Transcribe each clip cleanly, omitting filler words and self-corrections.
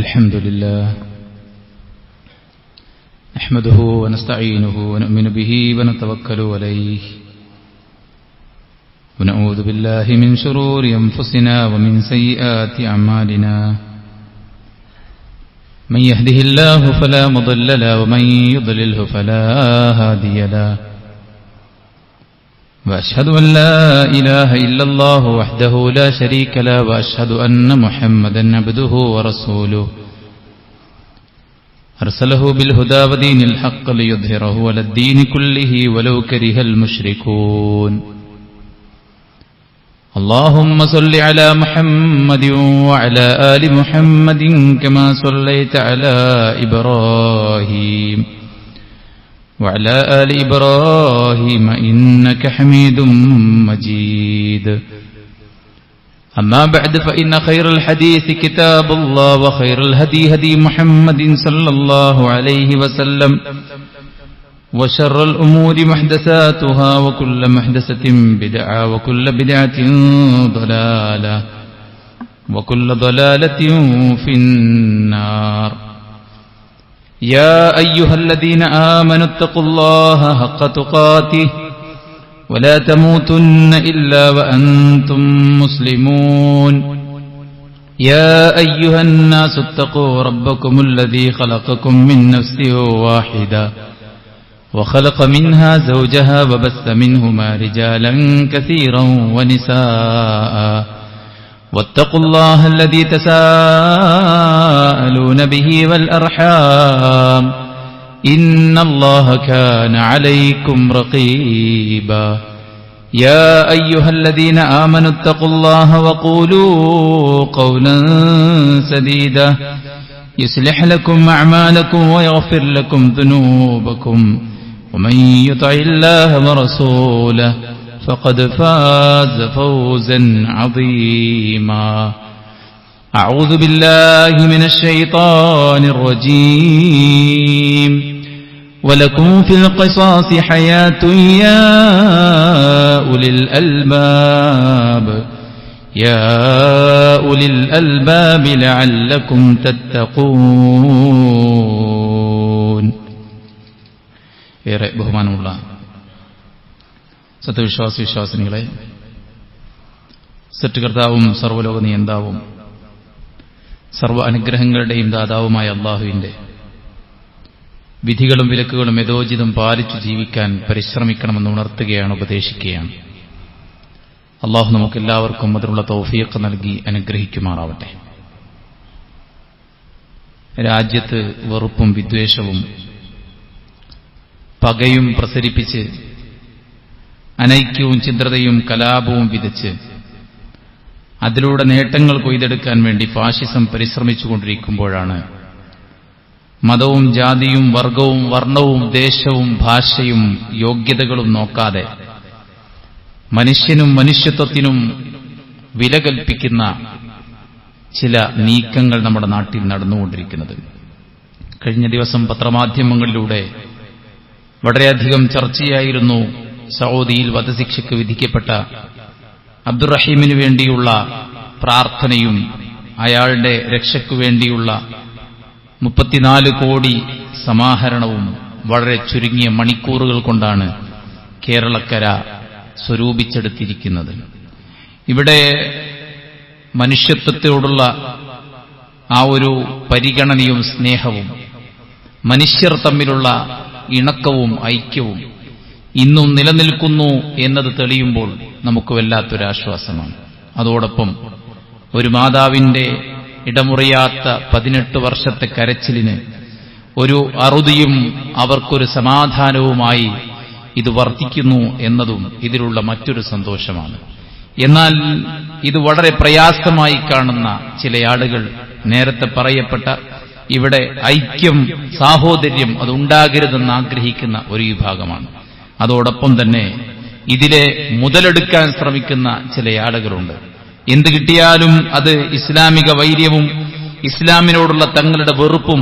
الحمد لله نحمده ونستعينه ونؤمن به ونتوكل عليه ونعوذ بالله من شرور أنفسنا ومن سيئات أعمالنا من يهده الله فلا مضل له ومن يضلله فلا هادي له وأشهد أن لا إله إلا الله وحده لا شريك له وأشهد أن محمدا عبده ورسوله أرسله بالهدى ودين الحق ليظهره على الدين كله ولو كره المشركون اللهم صل على محمد وعلى آل محمد كما صليت على إبراهيم وعلى آل إبراهيم إنك حميد مجيد أما بعد فإن خير الحديث كتاب الله وخير الهدي هدي محمد صلى الله عليه وسلم وشر الأمور محدثاتها وكل محدثة بدعة وكل بدعة ضلالة وكل ضلالة في النار يا أيها الذين آمنوا اتقوا الله حق تقاته ولا تموتن إلا وأنتم مسلمون يا أيها الناس اتقوا ربكم الذي خلقكم من نفس واحدة وخلق منها زوجها وبث منهما رجالا كثيرا ونساء واتقوا الله الذي تساءلون به والأرحام إن الله كان عليكم رقيبا يا أيها الذين آمنوا اتقوا الله وقولوا قولا سديدا يصلح لكم أعمالكم ويغفر لكم ذنوبكم ومن يطع الله ورسوله فقد فاز فوزا عظيما أعوذ بالله من الشيطان الرجيم ولكم في القصاص حياة يا أولي الألباب يا أولي الألباب لعلكم تتقون ഏറെ ബഹുമാനമുള്ള സത്യവിശ്വാസിനികളെ, സൃഷ്ടികർത്താവും സർവ്വലോക നിയന്താവും സർവ്വ അനുഗ്രഹങ്ങളുടെയും ദാതാവുമായ അല്ലാഹുവിന്റെ വിധികളും വിലക്കുകളും യഥോചിതം പാലിച്ചു ജീവിക്കാൻ പരിശ്രമിക്കണമെന്ന് ഉണർത്തുകയാണ്, ഉപദേശിക്കുകയാണ്. അല്ലാഹു നമുക്കെല്ലാവർക്കും അതിനുള്ള തൗഫീഖ് നൽകി അനുഗ്രഹിക്കുമാറാവട്ടെ. രാജ്യത്ത് വെറുപ്പും വിദ്വേഷവും പകയും പ്രസരിപ്പിച്ച് അനൈക്യവും ഛിദ്രതയും കലാപവും വിതച്ച് അതിലൂടെ നേട്ടങ്ങൾ കൊയ്തെടുക്കാൻ വേണ്ടി ഫാഷിസം പരിശ്രമിച്ചുകൊണ്ടിരിക്കുമ്പോഴാണ് മതവും ജാതിയും വർഗവും വർണ്ണവും ദേശവും ഭാഷയും യോഗ്യതകളും നോക്കാതെ മനുഷ്യനും മനുഷ്യത്വത്തിനും വില കൽപ്പിക്കുന്ന ചില നീക്കങ്ങൾ നമ്മുടെ നാട്ടിൽ നടന്നുകൊണ്ടിരിക്കുന്നത്. കഴിഞ്ഞ ദിവസം പത്രമാധ്യമങ്ങളിലൂടെ വളരെയധികം ചർച്ചയായിരുന്നു സൗദിയിൽ വധശിക്ഷയ്ക്ക് വിധിക്കപ്പെട്ട അബ്ദുറഹീമിനു വേണ്ടിയുള്ള പ്രാർത്ഥനയും അയാളുടെ രക്ഷയ്ക്കു വേണ്ടിയുള്ള 34 കോടി സമാഹരണവും വളരെ ചുരുങ്ങിയ മണിക്കൂറുകൾ കൊണ്ടാണ് കേരളക്കര സ്വരൂപിച്ചെടുത്തിരിക്കുന്നത്. ഇവിടെ മനുഷ്യത്വത്തോടുള്ള ആ ഒരു പരിഗണനയും സ്നേഹവും മനുഷ്യർ തമ്മിലുള്ള ഇണക്കവും ഐക്യവും ഇന്നും നിലനിൽക്കുന്നു എന്നത് തെളിയുമ്പോൾ നമുക്ക് വല്ലാത്തൊരാശ്വാസമാണ്. അതോടൊപ്പം ഒരു മാതാവിന്റെ ഇടമുറിയാത്ത 18 വർഷത്തെ കരച്ചിലിന് ഒരു അറുതിയും അവർക്കൊരു സമാധാനവുമായി ഇത് വർത്തിക്കുന്നു എന്നതും ഇതിലുള്ള മറ്റൊരു സന്തോഷമാണ്. എന്നാൽ ഇത് വളരെ പ്രയാസമായി കാണുന്ന ചില ആളുകൾ നേരത്തെ പറയപ്പെട്ട ഇവിടെ ഐക്യം, സാഹോദര്യം അതുണ്ടാകരുതെന്ന് ആഗ്രഹിക്കുന്ന ഒരു വിഭാഗമാണ്. അതോടൊപ്പം തന്നെ ഇതിലെ മുതലെടുക്കാൻ ശ്രമിക്കുന്ന ചില ആളുകളുണ്ട്. എന്ത് കിട്ടിയാലും അത് ഇസ്ലാമിക വൈര്യവും ഇസ്ലാമിനോടുള്ള തങ്ങളുടെ വെറുപ്പും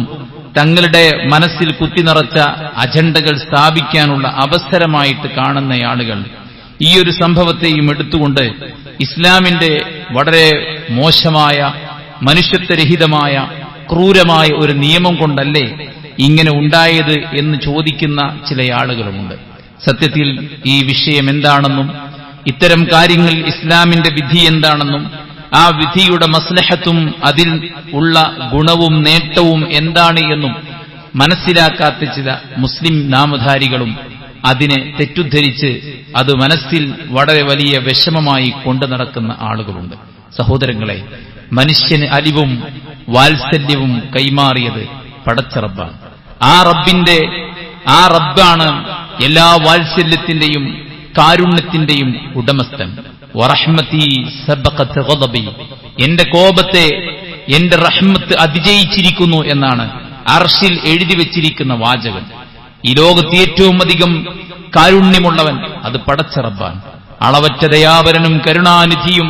തങ്ങളുടെ മനസ്സിൽ കുത്തിനിറച്ച അജണ്ടകൾ സ്ഥാപിക്കാനുള്ള അവസരമായിട്ട് കാണുന്ന ആളുകൾ ഈ ഒരു സംഭവത്തെയും എടുത്തുകൊണ്ട് ഇസ്ലാമിന്റെ വളരെ മോശമായ മനുഷ്യത്വരഹിതമായ ക്രൂരമായ ഒരു നിയമം കൊണ്ടല്ലേ ഇങ്ങനെ ഉണ്ടായത് എന്ന് ചോദിക്കുന്ന ചില ആളുകളുമുണ്ട്. സത്യത്തിൽ ഈ വിഷയം എന്താണെന്നും ഇത്തരം കാര്യങ്ങൾ ഇസ്ലാമിന്റെ വിധി എന്താണെന്നും ആ വിധിയുടെ മസ്ലഹത്തും അതിൽ ഉള്ള ഗുണവും നേട്ടവും എന്താണ് എന്നും മനസ്സിലാക്കാത്ത ചില മുസ്ലിം നാമധാരികളും അതിനെ തെറ്റുദ്ധരിച്ച് അത് മനസ്സിൽ വളരെ വലിയ വിഷമമായി കൊണ്ടു നടക്കുന്ന ആളുകളുണ്ട്. സഹോദരങ്ങളെ, മനുഷ്യന് അലിവും വാത്സല്യവും കൈമാറിയത് പടച്ച റബ്ബാണ്. ആ റബ്ബാണ് എല്ലാ വാത്സല്യത്തിന്റെയും കാരുണ്യത്തിന്റെയും ഉടമസ്ഥൻ. വറഹ്മതി സബഖത് ഗദബി, എന്റെ കോപത്തെ എന്റെ റഹ്മത്ത് അതിജയിച്ചിരിക്കുന്നു എന്നാണ് അർശിൽ എഴുതി വെച്ചിരിക്കുന്ന വാചകം. ഈ ലോകത്ത് ഏറ്റവും അധികം കാരുണ്യമുള്ളവൻ അത് പടച്ച റബ്ബാണ്. അളവറ്റ ദയാപരനും കരുണാനിധിയും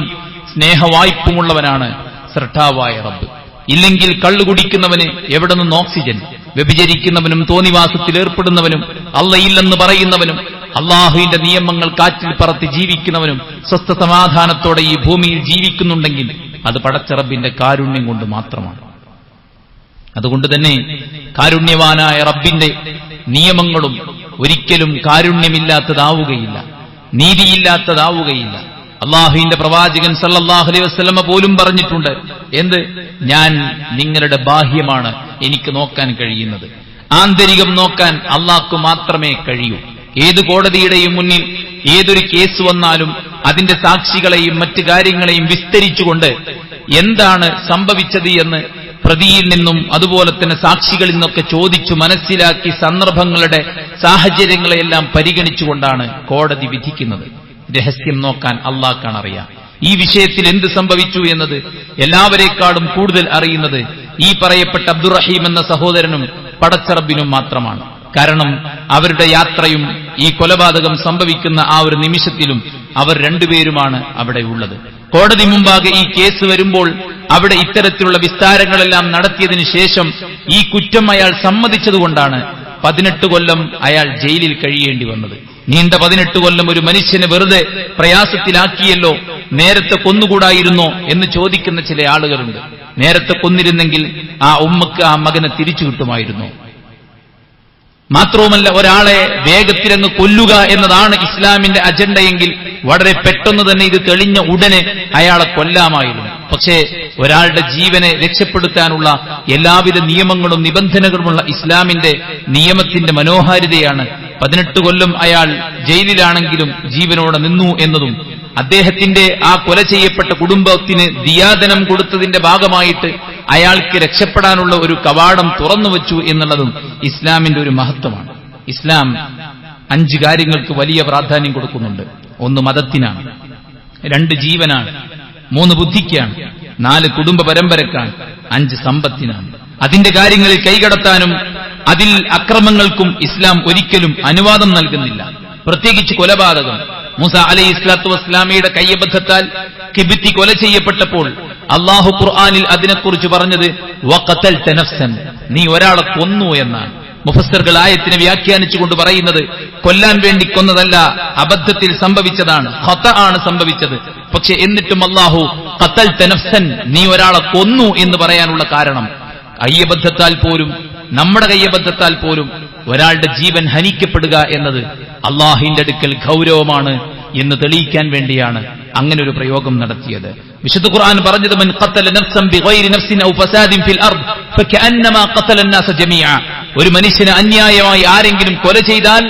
സ്നേഹവായ്പുമുള്ളവനാണ് സ്രഷ്ടാവായ റബ്ബ്. ഇല്ലെങ്കിൽ കള്ളു കുടിക്കുന്നവന് എവിടെ നിന്ന് ഓക്സിജൻ, വ്യഭിചരിക്കുന്നവനും തോന്നിവാസത്തിൽ ഏർപ്പെടുന്നവനും അള്ളയില്ലെന്ന് പറയുന്നവനും അള്ളാഹുവിന്റെ നിയമങ്ങൾ കാറ്റിൽ പറത്തി ജീവിക്കുന്നവനും സ്വസ്ഥ സമാധാനത്തോടെ ഈ ഭൂമിയിൽ ജീവിക്കുന്നുണ്ടെങ്കിൽ അത് പടച്ച റബ്ബിന്റെ കാരുണ്യം കൊണ്ട് മാത്രമാണ്. അതുകൊണ്ട് തന്നെ കാരുണ്യവാനായ റബ്ബിന്റെ നിയമങ്ങളും ഒരിക്കലും കാരുണ്യമില്ലാത്തതാവുകയില്ല, നീതിയില്ലാത്തതാവുകയില്ല. അള്ളാഹുവിന്റെ പ്രവാചകൻ സല്ലല്ലാഹു അലൈഹി വസല്ലമ പോലും പറഞ്ഞിട്ടുണ്ട്, എന്ത്? ഞാൻ നിങ്ങളുടെ ബാഹ്യമാണ് എനിക്ക് നോക്കാൻ കഴിയുന്നത്, ആന്തരികം നോക്കാൻ അള്ളാഹ്ക്ക് മാത്രമേ കഴിയൂ. ഏത് കോടതിയുടെയും മുന്നിൽ ഏതൊരു കേസ് വന്നാലും അതിന്റെ സാക്ഷികളെയും മറ്റു കാര്യങ്ങളെയും വിസ്തരിച്ചുകൊണ്ട് എന്താണ് സംഭവിച്ചത് എന്ന് പ്രതിയിൽ നിന്നും അതുപോലെ തന്നെ സാക്ഷികളിൽ നിന്നൊക്കെ ചോദിച്ചു മനസ്സിലാക്കി സന്ദർഭങ്ങളുടെ സാഹചര്യങ്ങളെയെല്ലാം പരിഗണിച്ചുകൊണ്ടാണ് കോടതി വിധിക്കുന്നത്. രഹസ്യം നോക്കാൻ അള്ളാഹ്ക്കാണ് അറിയാം. ഈ വിഷയത്തിൽ എന്ത് സംഭവിച്ചു എന്നത് എല്ലാവരെക്കാളും കൂടുതൽ അറിയുന്നത് ഈ പറയപ്പെട്ട അബ്ദുറഹീം എന്ന സഹോദരനും പടച്ച റബ്ബിനും മാത്രമാണ്. കാരണം അവരുടെ യാത്രയും ഈ കൊലപാതകം സംഭവിക്കുന്ന ആ ഒരു നിമിഷത്തിലും അവർ രണ്ടുപേരുമാണ് അവിടെ ഉള്ളത്. കോടതി മുമ്പാകെ ഈ കേസ് വരുമ്പോൾ അവിടെ ഇത്തരത്തിലുള്ള വിസ്താരങ്ങളെല്ലാം നടത്തിയതിനു ശേഷം ഈ കുറ്റം അയാൾ സമ്മതിച്ചതുകൊണ്ടാണ് 18 കൊല്ലം അയാൾ ജയിലിൽ കഴിയേണ്ടി വന്നത്. നീണ്ട 18 കൊല്ലം ഒരു മനുഷ്യനെ വെറുതെ പ്രയാസത്തിലാക്കിയല്ലോ, നേരത്തെ കൊന്നുകൂടായിരുന്നോ എന്ന് ചോദിക്കുന്ന ചില ആളുകളുണ്ട്. നേരത്തെ കൊന്നിരുന്നെങ്കിൽ ആ ഉമ്മക്ക് ആ മകനെ തിരിച്ചു കിട്ടുമായിരുന്നു. മാത്രവുമല്ല, ഒരാളെ വേഗത്തിലങ്ങ് കൊല്ലുക എന്നതാണ് ഇസ്ലാമിന്റെ അജണ്ടയെങ്കിൽ വളരെ പെട്ടെന്ന് തന്നെ ഇത് തെളിഞ്ഞ ഉടനെ അയാളെ കൊല്ലാമായിരുന്നു. പക്ഷേ ഒരാളുടെ ജീവനെ രക്ഷപ്പെടുത്താനുള്ള എല്ലാവിധ നിയമങ്ങളും നിബന്ധനകളുമുള്ള ഇസ്ലാമിന്റെ നിയമത്തിന്റെ മനോഹാരിതയാണ് 18 കൊല്ലം അയാൾ ജയിലിലാണെങ്കിലും ജീവനോടെ നിന്നു എന്നതും അദ്ദേഹത്തിന്റെ ആ കൊല ചെയ്യപ്പെട്ട കുടുംബത്തിന് ദിയാദനം കൊടുത്തതിന്റെ ഭാഗമായിട്ട് അയാൾക്ക് രക്ഷപ്പെടാനുള്ള ഒരു കവാടം തുറന്നുവച്ചു എന്നുള്ളതും ഇസ്ലാമിന്റെ ഒരു മഹത്വമാണ്. ഇസ്ലാം 5 കാര്യങ്ങൾക്ക് വലിയ പ്രാധാന്യം കൊടുക്കുന്നുണ്ട്. 1 മതത്തിനാണ്, 2 ജീവനാണ്, 3 ബുദ്ധിക്കാണ്, 4 കുടുംബ പരമ്പരക്കാണ്, 5 സമ്പത്തിനാണ്. അതിന്റെ കാര്യങ്ങളിൽ കൈകടത്താനും അതിൽ അക്രമങ്ങൾക്കും ഇസ്ലാം ഒരിക്കലും അനുവാദം നൽകുന്നില്ല. പ്രത്യേകിച്ച് കൊലപാതകം. മൂസ അലൈഹിസ്സലാത്തു വസ്സലാമയുടെ കയ്യബദ്ധത്താൽ കിബിത്തി കൊല ചെയ്യപ്പെട്ടപ്പോൾ അള്ളാഹു ഖുർആനിൽ അതിനെക്കുറിച്ച് പറഞ്ഞത് വഖതൽത നഫ്സൻ, നീ ഒരാളെ കൊന്നു എന്നാണ്. മുഫസ്സിറുകൾ ആയത്തിനെ വ്യാഖ്യാനിച്ചുകൊണ്ട് പറയുന്നത് കൊല്ലാൻ വേണ്ടി കൊന്നതല്ല, അബദ്ധത്തിൽ സംഭവിച്ചതാണ്, ഖത ആണ് സംഭവിച്ചത്. പക്ഷെ എന്നിട്ടും അള്ളാഹു ഖതൽത നഫ്സൻ, നീ ഒരാളെ കൊന്നു എന്ന് പറയാനുള്ള കാരണം കയ്യബദ്ധത്താൽ പോലും, നമ്മുടെ കയ്യബദ്ധത്താൽ പോലും ഒരാളുടെ ജീവൻ ഹനിക്കപ്പെടുക എന്നത് അള്ളാഹിന്റെ അടുക്കൽ ഗൗരവമാണ് എന്ന് തെളിയിക്കാൻ വേണ്ടിയാണ് അങ്ങനെ ഒരു പ്രയോഗം നടത്തിയത്. വിശുദ്ധ ഖുർആൻ പറഞ്ഞത് മൻ ഖതല നഫ്സൻ ബിഗൈരി നഫ്സിൻ ഔ ഫസാദിൻ ഫിൽ അർദ് ഫകഅന്നമാ ഖതല അന്നാസ ജമീഅ, ഒരു മനുഷ്യനെ അന്യായമായി ആരെങ്കിലും കൊല ചെയ്താൽ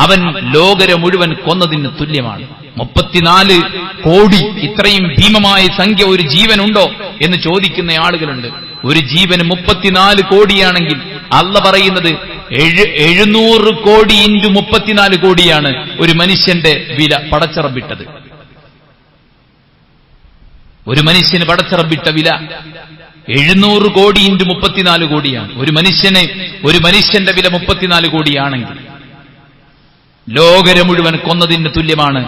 അവൻ ലോകരെ മുഴുവൻ കൊന്നതിന് തുല്യമാണ്. 34 കോടി, ഇത്രയും ഭീമമായ സംഖ്യ ഒരു ജീവനുണ്ടോ എന്ന് ചോദിക്കുന്ന ആളുകളുണ്ട്. ഒരു ജീവന് 34 കോടിയാണെങ്കിൽ അള്ള പറയുന്നത് 700 കോടി ഇൻറ്റു 34 കോടിയാണ് ഒരു മനുഷ്യന്റെ വില പടച്ചറബിട്ടത്. ഒരു മനുഷ്യന് പടച്ചറബിട്ട വില 700 കോടി ഇൻറ്റു 34 കോടിയാണ്. ഒരു മനുഷ്യന്റെ വില 34 കോടിയാണെങ്കിൽ ലോകരെ മുഴുവൻ കൊന്നതിന് തുല്യമാണ്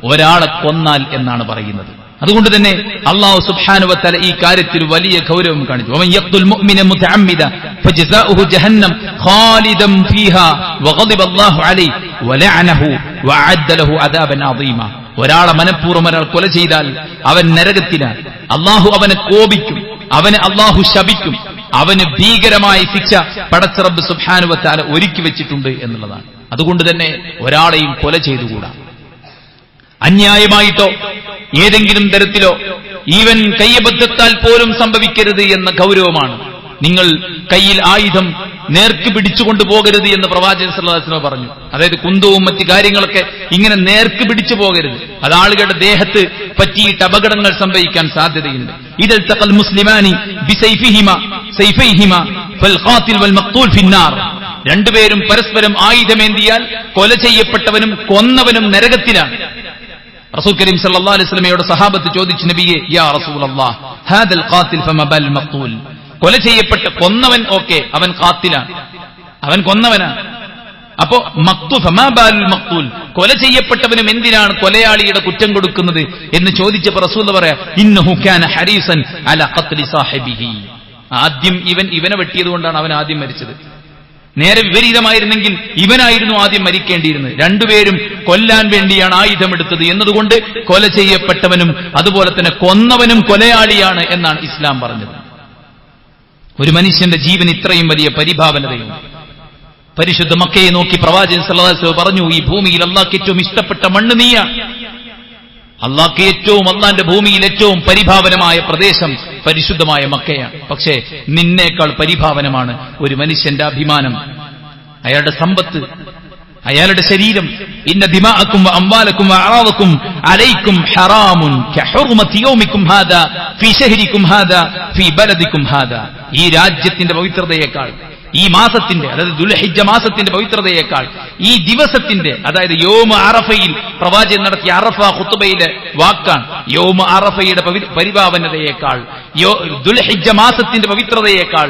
ഒരാളെ കൊന്നാൽ എന്നാണ് പറയുന്നത്. അതുകൊണ്ട് തന്നെ അല്ലാഹു സുബ്ഹാനഹു വ തആല ഈ കാര്യത്തിൽ വലിയ ഗൗരവം കാണിച്ചു. വമൻ യഖ്തുൽ മുഅ്മിന മുതഅമ്മിദ ഫജസാഉഹു ജഹന്നം ഖാലിദൻ ഫീഹാ വഗദിബ അല്ലാഹു അലൈഹി വലഅനഹു വഅദ്ദ ലഹു അദാബൻ അദീമ. ഒരാളെ മനഃപൂർവ്വം ഒരാൾ കൊല ചെയ്താൽ അവൻ നരകത്തിലാണ്. അല്ലാഹു അവനെ കോപിക്കും, അവനെ അല്ലാഹു ശപിക്കും, അവന് ഭീകരമായ ശിക്ഷ പടച്ച റബ്ബ് സുബ്ഹാനഹു വ തആല ഒരുക്കി വെച്ചിട്ടുണ്ട് എന്നുള്ളതാണ്. അതുകൊണ്ട് തന്നെ ഒരാളെയും കൊല ചെയ്തുകൂടാ. അന്യായമായിട്ടോ ഏതെങ്കിലും തരത്തിലോ ഈവൻ കയ്യബദ്ധത്താൽ പോലും സംഭവിക്കരുത് എന്ന ഗൗരവമാണ്. നിങ്ങൾ കയ്യിൽ ആയുധം നേർക്ക് പിടിച്ചുകൊണ്ടു പോകരുത് എന്ന് പ്രവാചകൻ സല്ലല്ലാഹു അലൈഹി വസല്ലം പറഞ്ഞു. അതായത് കുന്തവും മറ്റു കാര്യങ്ങളൊക്കെ ഇങ്ങനെ നേർക്ക് പിടിച്ചു പോകരുത്. അത് ആളുകളുടെ ദേഹത്ത് പറ്റിയിട്ട് അപകടങ്ങൾ സംഭവിക്കാൻ സാധ്യതയുണ്ട്. ഇദൽ തഖൽ മുസ്ലിമാനി ബിസൈഫിഹിമ ഫൽ ഖാതിൽ വൽ മഖ്തൂൽ ഫിന്നാർ. രണ്ടുപേരും പരസ്പരം ആയുധമേന്തിയാൽ കൊല ചെയ്യപ്പെട്ടവനും കൊന്നവനും നരകത്തിലാണ്. റസൂൽ കരീം സല്ലല്ലാഹു അലൈഹി വസല്ലമയോട് സഹാബത്ത് ചോദിച്ചു, നബിയെ യാ റസൂലല്ലാഹ് ഹാദൽ ഖാതിൽ ഫമാ ബൽ മഖ്തൂൽ. കൊല ചെയ്യപ്പെട്ട കൊന്നവൻ ഓക്കെ, അവൻ ഖാത്തിലാണ്, അവൻ കൊന്നവനാണ്. അപ്പോ ഫമാ ബാലുൽ മഖ്തൂൽ, കൊല ചെയ്യപ്പെട്ടവനും എന്തിനാണ് കൊലയാളിയുടെ കുറ്റം കൊടുക്കുന്നത് എന്ന് ചോദിച്ചപ്പോൾ റസൂൽ പറയാ, ഇന്നഹു കാന ഹരീസൻ അലാ ഖത്ലി സാഹിബിഹി. ആദ്യം ഇവനെ വെട്ടിയതുകൊണ്ടാണ് അവൻ ആദ്യം മരിച്ചത്. നേരെ വിപരീതമായിരുന്നെങ്കിൽ ഇവനായിരുന്നു ആദ്യം മരിക്കേണ്ടിയിരുന്നത്. രണ്ടുപേരും കൊല്ലാൻ വേണ്ടിയാണ് ആയുധമെടുത്തത് എന്നതുകൊണ്ട് കൊല ചെയ്യപ്പെട്ടവനും അതുപോലെ തന്നെ കൊന്നവനും കൊലയാളിയാണ് എന്നാണ് ഇസ്ലാം പറഞ്ഞത്. ഒരു മനുഷ്യന്റെ ജീവൻ ഇത്രയും വലിയ പരിഭാവനതയുണ്ട്. പരിശുദ്ധ മക്കയെ നോക്കി പ്രവാചകൻ സല്ലല്ലാഹു അലൈഹി വസല്ലം പറഞ്ഞു, ഈ ഭൂമിയിൽ അല്ലാഹുക്ക് ഏറ്റവും ഇഷ്ടപ്പെട്ട മണ്ണ് നീയാണ്. അല്ലാഹുന്റെ ഭൂമിയിൽ ഏറ്റവും പരിഭാവനമായ പ്രദേശം പരിശുദ്ധമായ മക്കയാണ്. പക്ഷേ നിന്നേക്കാൾ പരിഭാവനമാണ് ഒരു മനുഷ്യന്റെ അഭിമാനം, അയാളുടെ സമ്പത്ത്, അയാളുടെ ശരീരം. ഇന്ന ദിമാഅക്കും വഅംവാലക്കും വഅറാദക്കും അലൈക്കും ഹറാമുൻ കഹുർമതി യൗമിക്കും ഹാദാ ഫീ ശഹരിക്കും ഹാദാ ഫീ ബലദിക്കും ഹാദാ. ഈ രാജ്യത്തിന്റെ പവിത്രതയേക്കാൾ, ഈ മാസത്തിന്റെ, അതായത് ദുൽഹിജ്ജ മാസത്തിന്റെ പവിത്രതയേക്കാൾ, ഈ ദിവസത്തിന്റെ, അതായത് യൗമ അറഫയിൽ പ്രവാചകൻ നടത്തിയ അറഫ ഖുത്ബയിലെ വാക്കാണ്, യൗമ അറഫയുടെ പരിഭാവനതയേക്കാൾ, ദുൽഹിജ്ജ മാസത്തിന്റെ പവിത്രതയേക്കാൾ,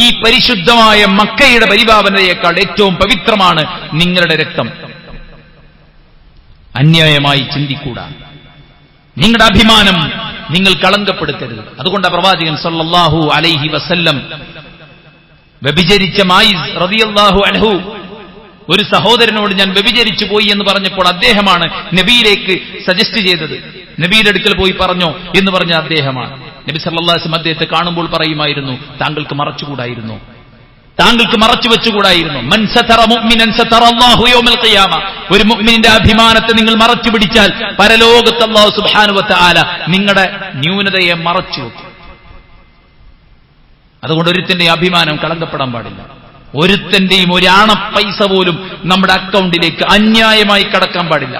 ഈ പരിശുദ്ധമായ മക്കയുടെ പരിഭാവനതയേക്കാൾ ഏറ്റവും പവിത്രമാണ് നിങ്ങളുടെ രക്തം. അന്യായമായി ചിന്തിക്കൂടാ. നിങ്ങളുടെ അഭിമാനം നിങ്ങൾ കളങ്കപ്പെടുത്തരുത്. അതുകൊണ്ട് പ്രവാചകൻ സല്ലല്ലാഹു അലൈഹി വസല്ലം വ്യഭിചരിച്ച മായിസ് റളിയല്ലാഹു അൻഹു ഒരു സഹോദരനോട് ഞാൻ വ്യഭിചരിച്ചു പോയി എന്ന് പറഞ്ഞപ്പോൾ അദ്ദേഹമാണ് നബിയിലേക്ക് സജസ്റ്റ് ചെയ്തത്. നബിയുടെ അടുക്കൽ പോയി പറഞ്ഞോ എന്ന് പറഞ്ഞ അദ്ദേഹമാണ്. നബി സല്ലല്ലാഹു അലൈഹി വസല്ലം അദ്ദേഹത്തെ കാണുമ്പോൾ പറയുമായിരുന്നു, താങ്കൾക്ക് മറച്ചുകൂടായിരുന്നു, താങ്കൾക്ക് മറച്ചു വെച്ചുകൂടായിരുന്നു. മൻ സതറ മുഅ്മിനൻ സതറല്ലാഹു യൗമൽ ഖിയാമ. ഒരു മുഅ്മിനിന്റെ അഭിമാനത്തെ നിങ്ങൾ മറച്ചു പിടിച്ചാൽ പരലോകത്ത് അല്ലാഹു സുബ്ഹാനഹു വ തആല നിങ്ങളുടെ ന്യൂനതയെ മറച്ചു വെക്കും. അതുകൊണ്ട് ഒരുത്തന്റെ അഭിമാനം കളങ്കപ്പെടാൻ പാടില്ല. ഒരുത്തന്റെയും ഒരാണ പൈസ പോലും നമ്മുടെ അക്കൗണ്ടിലേക്ക് അന്യായമായി കടക്കാൻ പാടില്ല.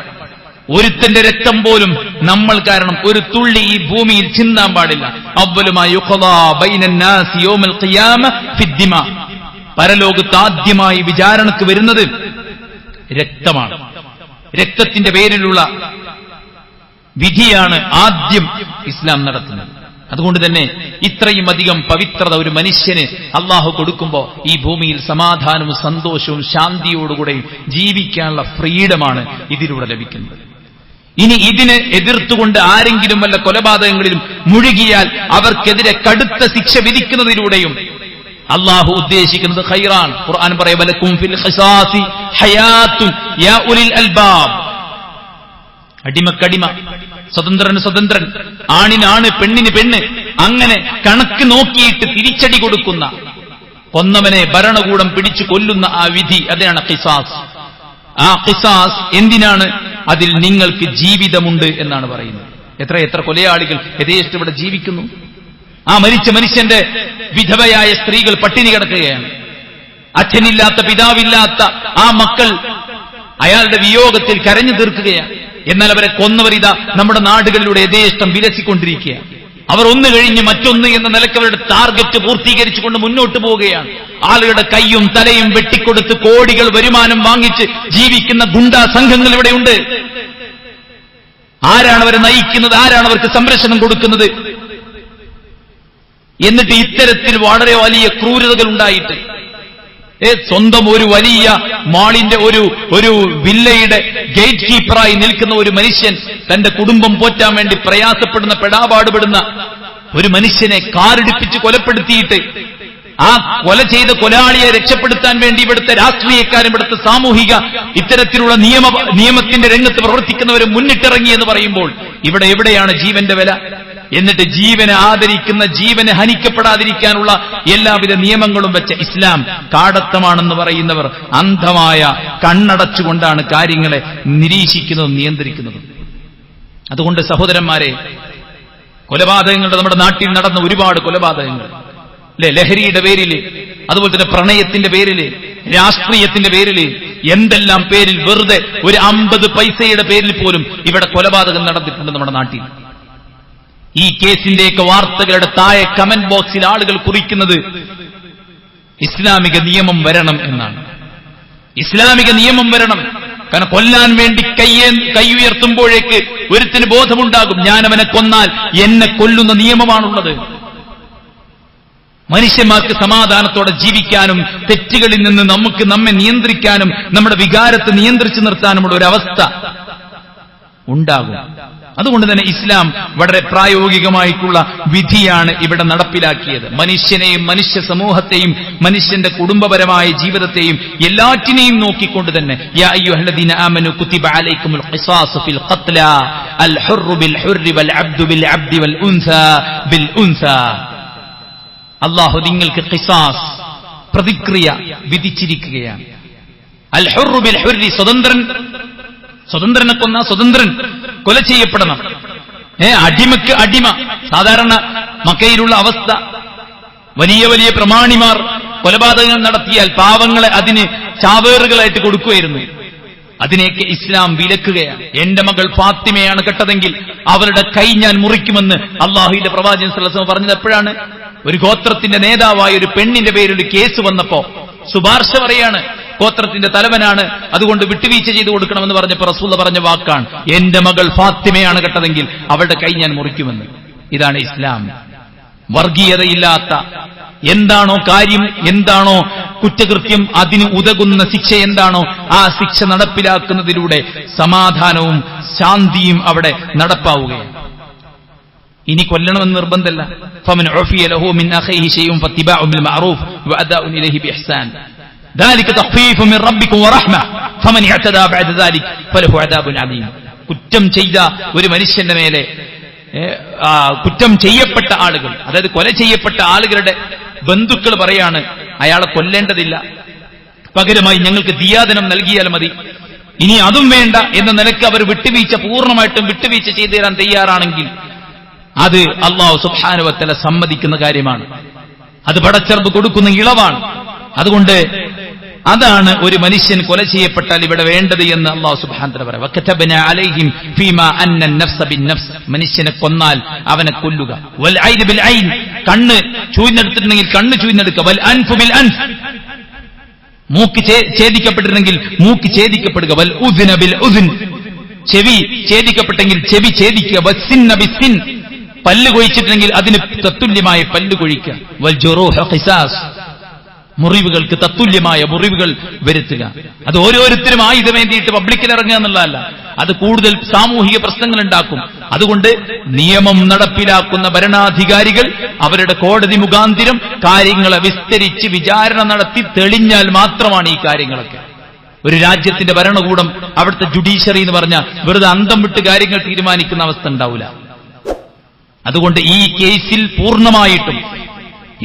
ഒരുത്തന്റെ രക്തം പോലും നമ്മൾ കാരണം ഒരു തുള്ളി ഈ ഭൂമിയിൽ ചിന്താൻ പാടില്ല. അവ്വലുമായി യുഖ്ളാ ബൈനൻ നാസി യൗമൽ ഖിയാമ ഫിദ്ദിമാ. പരലോകത്ത് ആദ്യമായി വിചാരണക്ക് വരുന്നത് രക്തമാണ്. രക്തത്തിന്റെ പേരിലുള്ള വിധിയാണ് ആദ്യം ഇസ്ലാം നടത്തുന്നത്. അതുകൊണ്ട് തന്നെ ഇത്രയും അധികം പവിത്രത ഒരു മനുഷ്യന് അള്ളാഹു കൊടുക്കുമ്പോൾ ഈ ഭൂമിയിൽ സമാധാനവും സന്തോഷവും ശാന്തിയോടുകൂടെ ജീവിക്കാനുള്ള ഫ്രീഡമാണ് ഇതിലൂടെ ലഭിക്കുന്നത്. ഇനി ഇതിനെ എതിർത്തുകൊണ്ട് ആരെങ്കിലും വല്ല കൊലപാതകങ്ങളിലും മുഴുകിയാൽ അവർക്കെതിരെ കടുത്ത ശിക്ഷ വിധിക്കുന്നതിലൂടെയും അള്ളാഹു ഉദ്ദേശിക്കുന്നത് ഖൈറാൻ. ഖുർആൻ പറയുക, വലക്കും ഫിൽ ഖിസാസി ഹയാത്തുൻ യാ ഉലിൽ അൽബാബ്. അടിമക്കടിമ, സ്വതന്ത്രന് സ്വതന്ത്രൻ, ആണിനാണ്, പെണ്ണിന് പെണ്ണ്, അങ്ങനെ കണക്ക് നോക്കിയിട്ട് തിരിച്ചടി കൊടുക്കുന്ന, കൊന്നവനെ ഭരണകൂടം പിടിച്ചു കൊല്ലുന്ന ആ വിധി, അതാണ് ഖിസാസ്. ആ ഖിസാസ് എന്തിനാണ്? അതിൽ നിങ്ങൾക്ക് ജീവിതമുണ്ട് എന്നാണ് പറയുന്നത്. എത്ര കൊലയാളികൾ യഥേഷ്ടം ഇവിടെ ജീവിക്കുന്നു. ആ മരിച്ച മനുഷ്യന്റെ വിധവയായ സ്ത്രീകൾ പട്ടിണി കിടക്കുകയാണ്. അച്ഛനില്ലാത്ത, പിതാവില്ലാത്ത ആ മക്കൾ അയാളുടെ വിയോഗത്തിൽ കരഞ്ഞു തീർക്കുകയാണ്. എന്നാൽ അവരെ കൊന്നവരിതാ നമ്മുടെ നാടുകളിലൂടെ യഥേഷ്ടം വിലസിക്കൊണ്ടിരിക്കുകയാണ്. അവർ ഒന്ന് കഴിഞ്ഞ് മറ്റൊന്ന് എന്ന നിലയ്ക്ക് അവരുടെ ടാർഗറ്റ് പൂർത്തീകരിച്ചുകൊണ്ട് മുന്നോട്ട് പോവുകയാണ്. ആളുകളുടെ കൈയും തലയും വെട്ടിക്കൊടുത്ത് കോടികൾ വരുമാനം വാങ്ങിച്ച് ജീവിക്കുന്ന ഗുണ്ടാ സംഘങ്ങൾ ഇവിടെയുണ്ട്. ആരാണ് അവരെ നയിക്കുന്നത്? ആരാണ് അവർക്ക് സംരക്ഷണം കൊടുക്കുന്നത്? എന്നിട്ട് ഇത്തരത്തിൽ വളരെ വലിയ ക്രൂരതകൾ ഉണ്ടായിട്ട് സ്വന്തം ഒരു വലിയ മാളിന്റെ ഒരു വില്ലയുടെ ഗേറ്റ് കീപ്പറായി നിൽക്കുന്ന ഒരു മനുഷ്യൻ തന്റെ കുടുംബം പോറ്റാൻ വേണ്ടി പ്രയാസപ്പെടുന്ന, പെടാപാടുപെടുന്ന ഒരു മനുഷ്യനെ കാറിടിപ്പിച്ച് കൊലപ്പെടുത്തിയിട്ട് ആ കൊല ചെയ്ത കൊലയാളിയെ രക്ഷപ്പെടുത്താൻ വേണ്ടി ഇവിടുത്തെ രാഷ്ട്രീയക്കാരും ഇവിടുത്തെ സാമൂഹിക ഇത്തരത്തിലുള്ള നിയമത്തിന്റെ രംഗത്ത് പ്രവർത്തിക്കുന്നവർ മുന്നിട്ടിറങ്ങി എന്ന് പറയുമ്പോൾ ഇവിടെ എവിടെയാണ് ജീവന്റെ വില? എന്നിട്ട് ജീവനെ ആദരിക്കുന്ന, ജീവന് ഹനിക്കപ്പെടാതിരിക്കാനുള്ള എല്ലാവിധ നിയമങ്ങളും വെച്ച ഇസ്ലാം കാടത്തമാണെന്ന് പറയുന്നവർ അന്ധമായ കണ്ണടച്ചുകൊണ്ടാണ് കാര്യങ്ങളെ നിരീക്ഷിക്കുന്നതും നിയന്ത്രിക്കുന്നതും. അതുകൊണ്ട് സഹോദരന്മാരെ, കൊലപാതകങ്ങളുടെ നമ്മുടെ നാട്ടിൽ നടന്ന ഒരുപാട് കൊലപാതകങ്ങൾ അല്ലെ, ലഹരിയുടെ പേരിൽ, അതുപോലെ തന്നെ പ്രണയത്തിന്റെ പേരിൽ, രാഷ്ട്രീയത്തിന്റെ പേരിൽ, എന്തെല്ലാം പേരിൽ, വെറുതെ ഒരു 50 പൈസയുടെ പേരിൽ പോലും ഇവിടെ കൊലപാതകം നടന്നിട്ടുണ്ട് നമ്മുടെ നാട്ടിൽ. ഈ കേസിന്റെയൊക്കെ വാർത്തകളുടെ താഴെ കമന്റ് ബോക്സിൽ ആളുകൾ കുറിക്കുന്നത് ഇസ്ലാമിക നിയമം വരണം എന്നാണ്. ഇസ്ലാമിക നിയമം വരണം. കാരണം കൊല്ലാൻ വേണ്ടി കൈയുയർത്തുമ്പോഴേക്ക് ഒരുത്തിന് ബോധമുണ്ടാകും, ഞാൻ അവനെ കൊന്നാൽ എന്നെ കൊല്ലുന്ന നിയമമാണുള്ളത്. മനുഷ്യന്മാർക്ക് സമാധാനത്തോടെ ജീവിക്കാനും തെറ്റുകളിൽ നിന്ന് നമ്മെ നിയന്ത്രിക്കാനും നമ്മുടെ വികാരത്തെ നിയന്ത്രിച്ചു നിർത്താനുമുള്ള ഒരു അവസ്ഥ ഉണ്ടാകും. അതുകൊണ്ട് തന്നെ ഇസ്ലാം വളരെ പ്രായോഗികമായിട്ടുള്ള വിധിയാണ് ഇവിടെ നടപ്പിലാക്കിയത്. മനുഷ്യനെയും മനുഷ്യ സമൂഹത്തെയും മനുഷ്യന്റെ കുടുംബപരമായ ജീവിതത്തെയും എല്ലാറ്റിനെയും നോക്കിക്കൊണ്ട് തന്നെ യാ അയ്യുഹല്ലദീന ആമനു കുതിബ അലൈക്കുമുൽ ഖിസാസു ഫിൽ ഖത്ല അൽ ഹുർറു ബിൽ ഹുർരി വൽ അബ്ദു ബിൽ അബ്ദി വൽ ഉൻസാ ബിൽ ഉൻസാ. അല്ലാഹു നിങ്ങൾക്ക് ഖിസാസ് പ്രതിക്രിയ വിധിച്ചിരിക്കുകയാണ്. അൽ ഹുർറു ബിൽ ഹുർരി, സ്വതന്ത്രനെ കൊന്ന സ്വതന്ത്രൻ കൊല ചെയ്യപ്പെടണം. അടിമക്ക് അടിമ. സാധാരണ മക്കയിലുള്ള അവസ്ഥ, വലിയ വലിയ പ്രമാണിമാർ കൊലപാതകങ്ങൾ നടത്തിയാൽ പാവങ്ങളെ അതിന് ചാവേറുകളായിട്ട് കൊടുക്കുകയായിരുന്നു. അതിനെയൊക്കെ ഇസ്ലാം വിലക്കുകയാണ്. എന്റെ മകൾ ഫാത്തിമയാണ് കെട്ടതെങ്കിൽ അവരുടെ കൈ ഞാൻ മുറിക്കുമെന്ന് അള്ളാഹുവിന്റെ പ്രവാചകൻ സല്ലല്ലാഹു അലൈഹി വസല്ലം പറഞ്ഞത് എപ്പോഴാണ്? ഒരു ഗോത്രത്തിന്റെ നേതാവായ ഒരു പെണ്ണിന്റെ പേരിൽ ഒരു കേസ് വന്നപ്പോ ശുപാർശ പറയാണ്, ഗോത്രത്തിന്റെ തലവനാണ്, അതുകൊണ്ട് വിട്ടുവീഴ്ച ചെയ്തു കൊടുക്കണമെന്ന് പറഞ്ഞപ്പോ റസൂൽ പറഞ്ഞ വാക്കാണ്, എന്റെ മകൾ ഫാത്തിമയാണ് കെട്ടതെങ്കിൽ അവളുടെ കൈ ഞാൻ മുറിക്കുമെന്ന്. ഇതാണ് ഇസ്ലാം. വർഗീയതയില്ലാത്ത, എന്താണോ കാര്യം, എന്താണോ കുറ്റകൃത്യം, അതിന് ഉതകുന്ന ശിക്ഷ എന്താണോ ആ ശിക്ഷ നടപ്പിലാക്കുന്നതിലൂടെ സമാധാനവും ശാന്തിയും അവിടെ നടപ്പാവുകയാണ്. ഇനി കൊല്ലണമെന്ന് നിർബന്ധമല്ല. ഫമൻ ഉഫിയ ലഹു മിൻ അഖീഹി ശൈഉൻ ഫത്തിബാഉ ബിൽ മഅറൂഫ് വഅദാഉ ഇലൈഹി ബിഇഹ്സാൻ ദാലിക തഖ്ഫീഫുൻ മിൻ റബ്ബികും വറഹ്മ ഫമൻ ഇഅ്തദാ ബഅദ ദാലിക ഫലഹു അദാബുൻ അലീം. കുറ്റം ചെയ്ത ഒരു മനുഷ്യന്റെ മേലെ, കുറ്റം ചെയ്യപ്പെട്ട ആളുകൾ, അതായത് കൊല ചെയ്യപ്പെട്ട ആളുകളുടെ ബന്ധുക്കൾ പറയാണ്, അയാളെ കൊല്ലേണ്ടതില്ല, പകരമായി ഞങ്ങൾക്ക് ദിയാദനം നൽകിയാൽ മതി, ഇനി അതും വേണ്ട എന്ന നിലയ്ക്ക് അവർ പൂർണ്ണമായിട്ടും വിട്ടുവീഴ്ച ചെയ്തു തരാൻ തയ്യാറാണെങ്കിൽ അത് അല്ലാഹു സുബ്ഹാനഹു വ തആല സമ്മതിക്കുന്ന കാര്യമാണ്. അത് പടച്ചറബ് കൊടുക്കുന്ന ഇളവാണ്. അതുകൊണ്ട് അതാണ് ഒരു മനുഷ്യൻ കൊല ചെയ്യപ്പെട്ടാൽ ഇവിടെ വേണ്ടത് എന്ന് അല്ലാഹു സുബ്ഹാനഹു വ തആല പറയാം. വകതബനാ അലൈഹിം ഫീമാ അന്ന നഫ്സ ബിന്നഫ്സ്, മനുഷ്യനെ കൊന്നാൽ അവനെ കൊല്ലുക. വൽ ഐന ബിൽ ഐൻ, കണ്ണ് ചൂഴ്ന്നെടുത്തിട്ടുണ്ടെങ്കിൽ കണ്ണ് ചൂഴ്ന്നെടുക്കുക. വൽ അൻഫു ബിൽ അൻഫ്, മൂക്ക് ഛേദിക്കപ്പെട്ടിട്ടുണ്ടെങ്കിൽ മൂക്ക് ഛേദിക്കപ്പെടുക. വൽ ഉദ്ന ബിൽ ഉദ്ൻ, ചെവി ഛേദിക്കപ്പെട്ടെങ്കിൽ ചെവി ഛേദിക്കുക. വസ്സിന്ന ബിസ്സിൻ, പല്ല് കൊഴിച്ചിട്ടുണ്ടെങ്കിൽ അതിന് തത്തുല്യമായ പല്ല് കൊഴിക്കുക. വൽ ജുറൂഹ ഖിസാസ്, മുറിവുകൾക്ക് തത്തുല്യമായ മുറിവുകൾ വരുത്തുക. അത് ഓരോരുത്തരും ആയുധമേന്തിയിട്ട് പബ്ലിക്കിൽ ഇറങ്ങുക എന്നുള്ളതല്ല, അത് കൂടുതൽ സാമൂഹിക പ്രശ്നങ്ങൾ ഉണ്ടാക്കും. അതുകൊണ്ട് നിയമം നടപ്പിലാക്കുന്ന ഭരണാധികാരികൾ അവരുടെ കോടതി മുഖാന്തിരം കാര്യങ്ങളെ വിസ്തരിച്ച് വിചാരണ നടത്തി തെളിഞ്ഞാൽ മാത്രമാണ് ഈ കാര്യങ്ങളൊക്കെ. ഒരു രാജ്യത്തിന്റെ ഭരണകൂടം, അവിടുത്തെ ജുഡീഷ്യറി എന്ന് പറഞ്ഞാൽ വെറുതെ അന്തം വിട്ട് കാര്യങ്ങൾ തീരുമാനിക്കുന്ന അവസ്ഥ ഉണ്ടാവില്ല. അതുകൊണ്ട് ഈ കേസിൽ പൂർണ്ണമായിട്ടും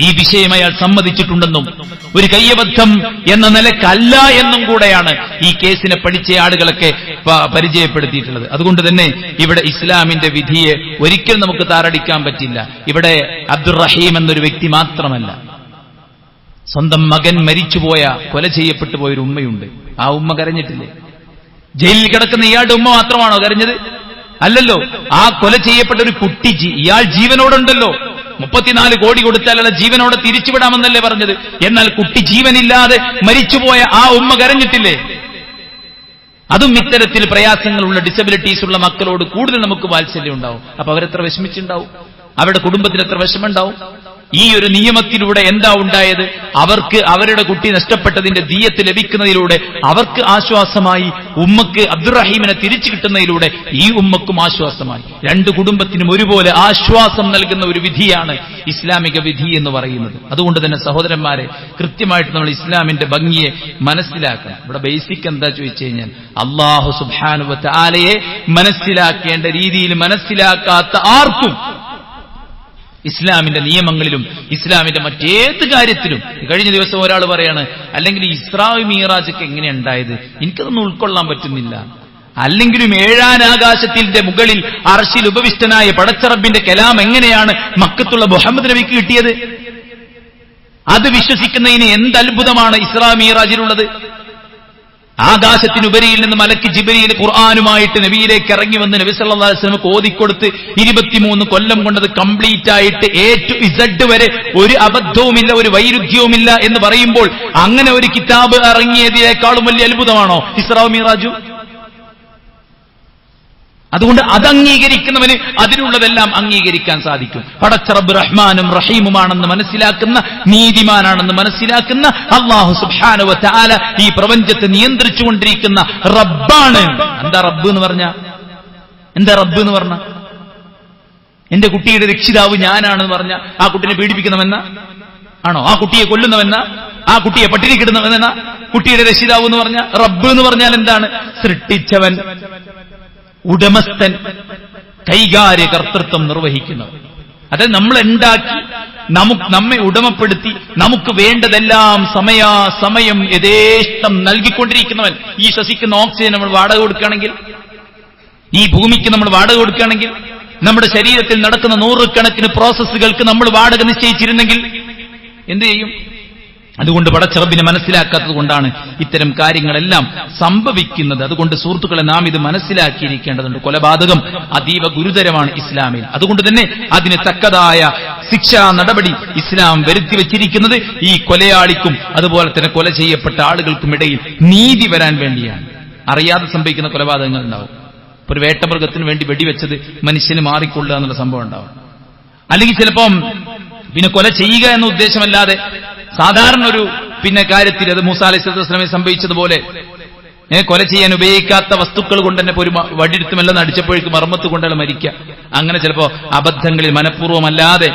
ഈ വിഷയം അയാൾ സമ്മതിച്ചിട്ടുണ്ടെന്നും ഒരു കയ്യബദ്ധം എന്ന നിലക്കല്ല എന്നും കൂടെയാണ് ഈ കേസിനെ പഠിച്ച ആളുകളൊക്കെ പരിചയപ്പെടുത്തിയിട്ടുള്ളത്. അതുകൊണ്ട് തന്നെ ഇവിടെ ഇസ്ലാമിന്റെ വിധിയെ ഒരിക്കലും നമുക്ക് താറടിക്കാൻ പറ്റില്ല. ഇവിടെ അബ്ദുറഹീം എന്നൊരു വ്യക്തി മാത്രമല്ല, സ്വന്തം മകൻ മരിച്ചുപോയ, കൊല ചെയ്യപ്പെട്ടു പോയൊരു ഉമ്മയുണ്ട്. ആ ഉമ്മ കരഞ്ഞിട്ടില്ലേ? ജയിലിൽ കിടക്കുന്ന ഇയാളുടെ ഉമ്മ മാത്രമാണോ കരഞ്ഞത്? അല്ലല്ലോ. ആ കൊല ചെയ്യപ്പെട്ട ഒരു കുട്ടി ഇയാൾ ജീവനോടുണ്ടല്ലോ. 34 കോടി കൊടുത്താൽ അയാളെ ജീവനോടെ തിരിച്ചുവിടാമെന്നല്ലേ പറഞ്ഞത്? എന്നാൽ കുട്ടി ജീവനില്ലാതെ മരിച്ചുപോയ ആ ഉമ്മ കരഞ്ഞിട്ടില്ലേ? അതും ഇത്തരത്തിൽ പ്രയാസങ്ങളുള്ള, ഡിസബിലിറ്റീസ് ഉള്ള മക്കളോട് കൂടുതൽ നമുക്ക് വാത്സല്യം ഉണ്ടാവും. അപ്പൊ അവരെത്ര വിഷമിച്ചുണ്ടാവും, അവരുടെ കുടുംബത്തിന് എത്ര വിഷമമുണ്ടാവും. ഈ ഒരു നിയമത്തിലൂടെ എന്താ ഉണ്ടായത്? അവർക്ക് അവരുടെ കുട്ടി നഷ്ടപ്പെട്ടതിന്റെ ദിയത്ത് ലഭിക്കുന്നതിലൂടെ അവർക്ക് ആശ്വാസമായി, ഉമ്മക്ക് അബ്ദുറഹീമിനെ തിരിച്ചു കിട്ടുന്നതിലൂടെ ഈ ഉമ്മക്കും ആശ്വാസമായി. രണ്ട് കുടുംബത്തിനും ഒരുപോലെ ആശ്വാസം നൽകുന്ന ഒരു വിധിയാണ് ഇസ്ലാമിക വിധി എന്ന് പറയുന്നത്. അതുകൊണ്ട് തന്നെ സഹോദരന്മാരെ, കൃത്യമായിട്ട് നമ്മൾ ഇസ്ലാമിന്റെ ഭംഗിയെ മനസ്സിലാക്കണം. ഇവിടെ ബേസിക് എന്താ ചോദിച്ചു കഴിഞ്ഞാൽ, അല്ലാഹു സുബ്ഹാനഹു വ തആലയെ മനസ്സിലാക്കേണ്ട രീതിയിൽ മനസ്സിലാക്കാത്ത ആർക്കും ഇസ്ലാമിന്റെ നിയമങ്ങളിലും ഇസ്ലാമിന്റെ മറ്റേത് കാര്യത്തിലും. കഴിഞ്ഞ ദിവസം ഒരാൾ പറയാണ്, അല്ലെങ്കിൽ ഇസ്രാ മീറാജ് ഒക്കെ എങ്ങനെ ഉണ്ടായത്, എനിക്കതൊന്നും ഉൾക്കൊള്ളാൻ പറ്റുന്നില്ല. അല്ലെങ്കിലും ഏഴാനാകാശത്തിന്റെ മുകളിൽ അർശിൽ ഉപവിഷ്ടനായ പടച്ചറബിന്റെ കലാം എങ്ങനെയാണ് മക്കത്തുള്ള മുഹമ്മദ് നബിക്ക് കിട്ടിയത്? അത് വിശ്വസിക്കുന്നതിന് എന്ത് അത്ഭുതമാണ് ഇസ്രാ മീറാജിലുള്ളത്? ആകാശത്തിനുപരിയിൽ നിന്ന് മലക്ക് ജിബ്രീൽ ഖുർആനുമായിട്ട് നബിയിലേക്ക് ഇറങ്ങി വന്ന് നബി സല്ലല്ലാഹു അലൈഹി വസല്ലം ഓതിക്കൊടുത്ത് 23 കൊല്ലം കൊണ്ടത് കംപ്ലീറ്റ് ആയിട്ട് A to Z വരെ ഒരു അബദ്ധവുമില്ല, ഒരു വൈരുദ്ധ്യവുമില്ല എന്ന് പറയുമ്പോൾ അങ്ങനെ ഒരു കിതാബ് ഇറങ്ങിയതിനേക്കാളും വലിയ അത്ഭുതമാണോ ഇസ്രാ മീറാജു? അതുകൊണ്ട് അത് അംഗീകരിക്കുന്നവന് അതിനുള്ളതെല്ലാം അംഗീകരിക്കാൻ സാധിക്കും. പടച്ചറബ് റഹ്മാനും റഹീമുമാണെന്ന് മനസ്സിലാക്കുന്ന, നീതിമാനാണെന്ന് മനസ്സിലാക്കുന്ന, അല്ലാഹു സുബ്ഹാനഹു വ തആല ഈ പ്രപഞ്ചത്തെ നിയന്ത്രിച്ചുകൊണ്ടിരിക്കുന്ന റബ്ബാണ്. എന്താ റബ്ബ് എന്ന് പറഞ്ഞ? എന്റെ കുട്ടിയുടെ രക്ഷിതാവ് ഞാനാണെന്ന് പറഞ്ഞ ആ കുട്ടിനെ പീഡിപ്പിക്കുന്നവെന്ന ആണോ? ആ കുട്ടിയെ കൊല്ലുന്നവെന്ന? ആ കുട്ടിയെ പട്ടിണി കിടുന്നവെന്ന? കുട്ടിയുടെ രക്ഷിതാവ് എന്ന് പറഞ്ഞ? റബ്ബ് എന്ന് പറഞ്ഞാൽ എന്താണ്? സൃഷ്ടിച്ചവൻ, ഉടമസ്ഥൻ, കൈകാര്യ കർത്തൃത്വം നിർവഹിക്കുന്നവർ. അതായത് നമ്മൾ ഉണ്ടാക്കി നമ്മെ ഉടമപ്പെടുത്തി നമുക്ക് വേണ്ടതെല്ലാം സമയം യഥേഷ്ടം നൽകിക്കൊണ്ടിരിക്കുന്നവൻ. ഈ ശ്വസിക്കുന്ന ഓക്സിജൻ നമ്മൾ വാടക കൊടുക്കുകയാണെങ്കിൽ, ഈ ഭൂമിക്ക് നമ്മൾ വാടക കൊടുക്കുകയാണെങ്കിൽ, നമ്മുടെ ശരീരത്തിൽ നടക്കുന്ന നൂറുകണക്കിന് പ്രോസസ്സുകൾക്ക് നമ്മൾ വാടക നിശ്ചയിച്ചിരുന്നെങ്കിൽ എന്ത് ചെയ്യും? അതുകൊണ്ട് പടച്ചറബിനെ മനസ്സിലാക്കാത്തത് കൊണ്ടാണ് ഇത്തരം കാര്യങ്ങളെല്ലാം സംഭവിക്കുന്നത്. അതുകൊണ്ട് സുഹൃത്തുക്കളെ, നാം ഇത് മനസ്സിലാക്കിയിരിക്കേണ്ടതുണ്ട്. കൊലപാതകം അതീവ ഗുരുതരമാണ് ഇസ്ലാമിൽ. അതുകൊണ്ട് തന്നെ അതിന് തക്കതായ ശിക്ഷാ നടപടി ഇസ്ലാം വരുത്തി വച്ചിരിക്കുന്നത് ഈ കൊലയാളിക്കും അതുപോലെ തന്നെ കൊല ചെയ്യപ്പെട്ട ആളുകൾക്കുമിടയിൽ നീതി വരാൻ വേണ്ടിയാണ്. അറിയാതെ സംഭവിക്കുന്ന കൊലപാതകങ്ങൾ ഉണ്ടാവും. ഒരു വേട്ടമൃഗത്തിന് വേണ്ടി വെടിവെച്ചത് മനുഷ്യന് മാറിക്കൊള്ളുക എന്നുള്ള സംഭവം ഉണ്ടാവും. അല്ലെങ്കിൽ ചിലപ്പം കൊല ചെയ്യുക എന്ന ഉദ്ദേശമല്ലാതെ സാധാരണ ഒരു കാര്യത്തിൽ, അത് മൂസാ അലൈഹി സ്വലാമെ സംഭവിച്ചതുപോലെ കൊല ചെയ്യാൻ ഉപയോഗിക്കാത്ത വസ്തുക്കൾ കൊണ്ട് തന്നെ ഒരു വടിയെടുത്ത് മെല്ലെ അടിച്ചപ്പോഴേക്ക് മർമ്മത്ത് കൊണ്ടുള്ള മരിക്കുക. അങ്ങനെ ചിലപ്പോ അബദ്ധങ്ങളിൽ മനഃപൂർവ്വമല്ലാതെ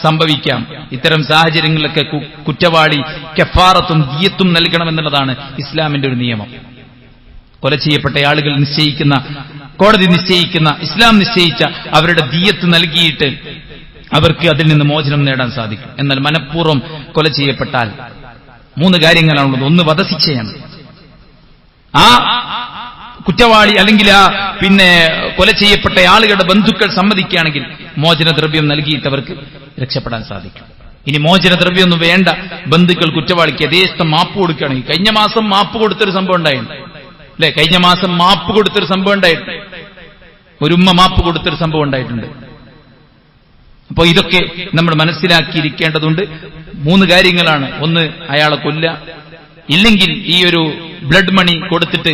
സംഭവിക്കാം. ഇത്തരം സാഹചര്യങ്ങളിലൊക്കെ കുറ്റവാളി കഫാറത്തും ദിയത്തും നൽകണമെന്നുള്ളതാണ് ഇസ്ലാമിന്റെ ഒരു നിയമം. കൊല ചെയ്യപ്പെട്ട ആളുകൾ നിശ്ചയിക്കുന്ന, കോടതി നിശ്ചയിക്കുന്ന, ഇസ്ലാം നിശ്ചയിച്ച അവരുടെ ദിയത്ത് നൽകിയിട്ട് അവർക്ക് അതിൽ നിന്ന് മോചനം നേടാൻ സാധിക്കും. എന്നാൽ മനഃപൂർവ്വം കൊല ചെയ്യപ്പെട്ടാൽ 3 കാര്യങ്ങളാണുള്ളത്. ഒന്ന്, വധശിക്ഷയാണ്. ആ കുറ്റവാളി അല്ലെങ്കിൽ കൊല ചെയ്യപ്പെട്ട ആളുകളുടെ ബന്ധുക്കൾ സമ്മതിക്കുകയാണെങ്കിൽ മോചനദ്രവ്യം നൽകിയിട്ട് അവർക്ക് രക്ഷപ്പെടാൻ സാധിക്കും. ഇനി മോചനദ്രവ്യമൊന്നും വേണ്ട, ബന്ധുക്കൾ കുറ്റവാളിക്ക് യഥേഷ്ടം മാപ്പ് കൊടുക്കുകയാണെങ്കിൽ, കഴിഞ്ഞ മാസം മാപ്പ് കൊടുത്തൊരു സംഭവം ഉണ്ടായിട്ടുണ്ട് അല്ലെ? കഴിഞ്ഞ മാസം മാപ്പ് കൊടുത്തൊരു സംഭവം ഉണ്ടായിട്ടുണ്ട്. ഒരു ഉമ്മ മാപ്പ് കൊടുത്തൊരു സംഭവം ഉണ്ടായിട്ടുണ്ട്. അപ്പൊ ഇതൊക്കെ നമ്മൾ മനസ്സിലാക്കിയിരിക്കേണ്ടതുണ്ട്. 3 കാര്യങ്ങളാണ്. ഒന്ന്, അയാളെ കൊല്ലുക, ഇല്ലെങ്കിൽ ഈ ഒരു ബ്ലഡ് മണി കൊടുത്തിട്ട്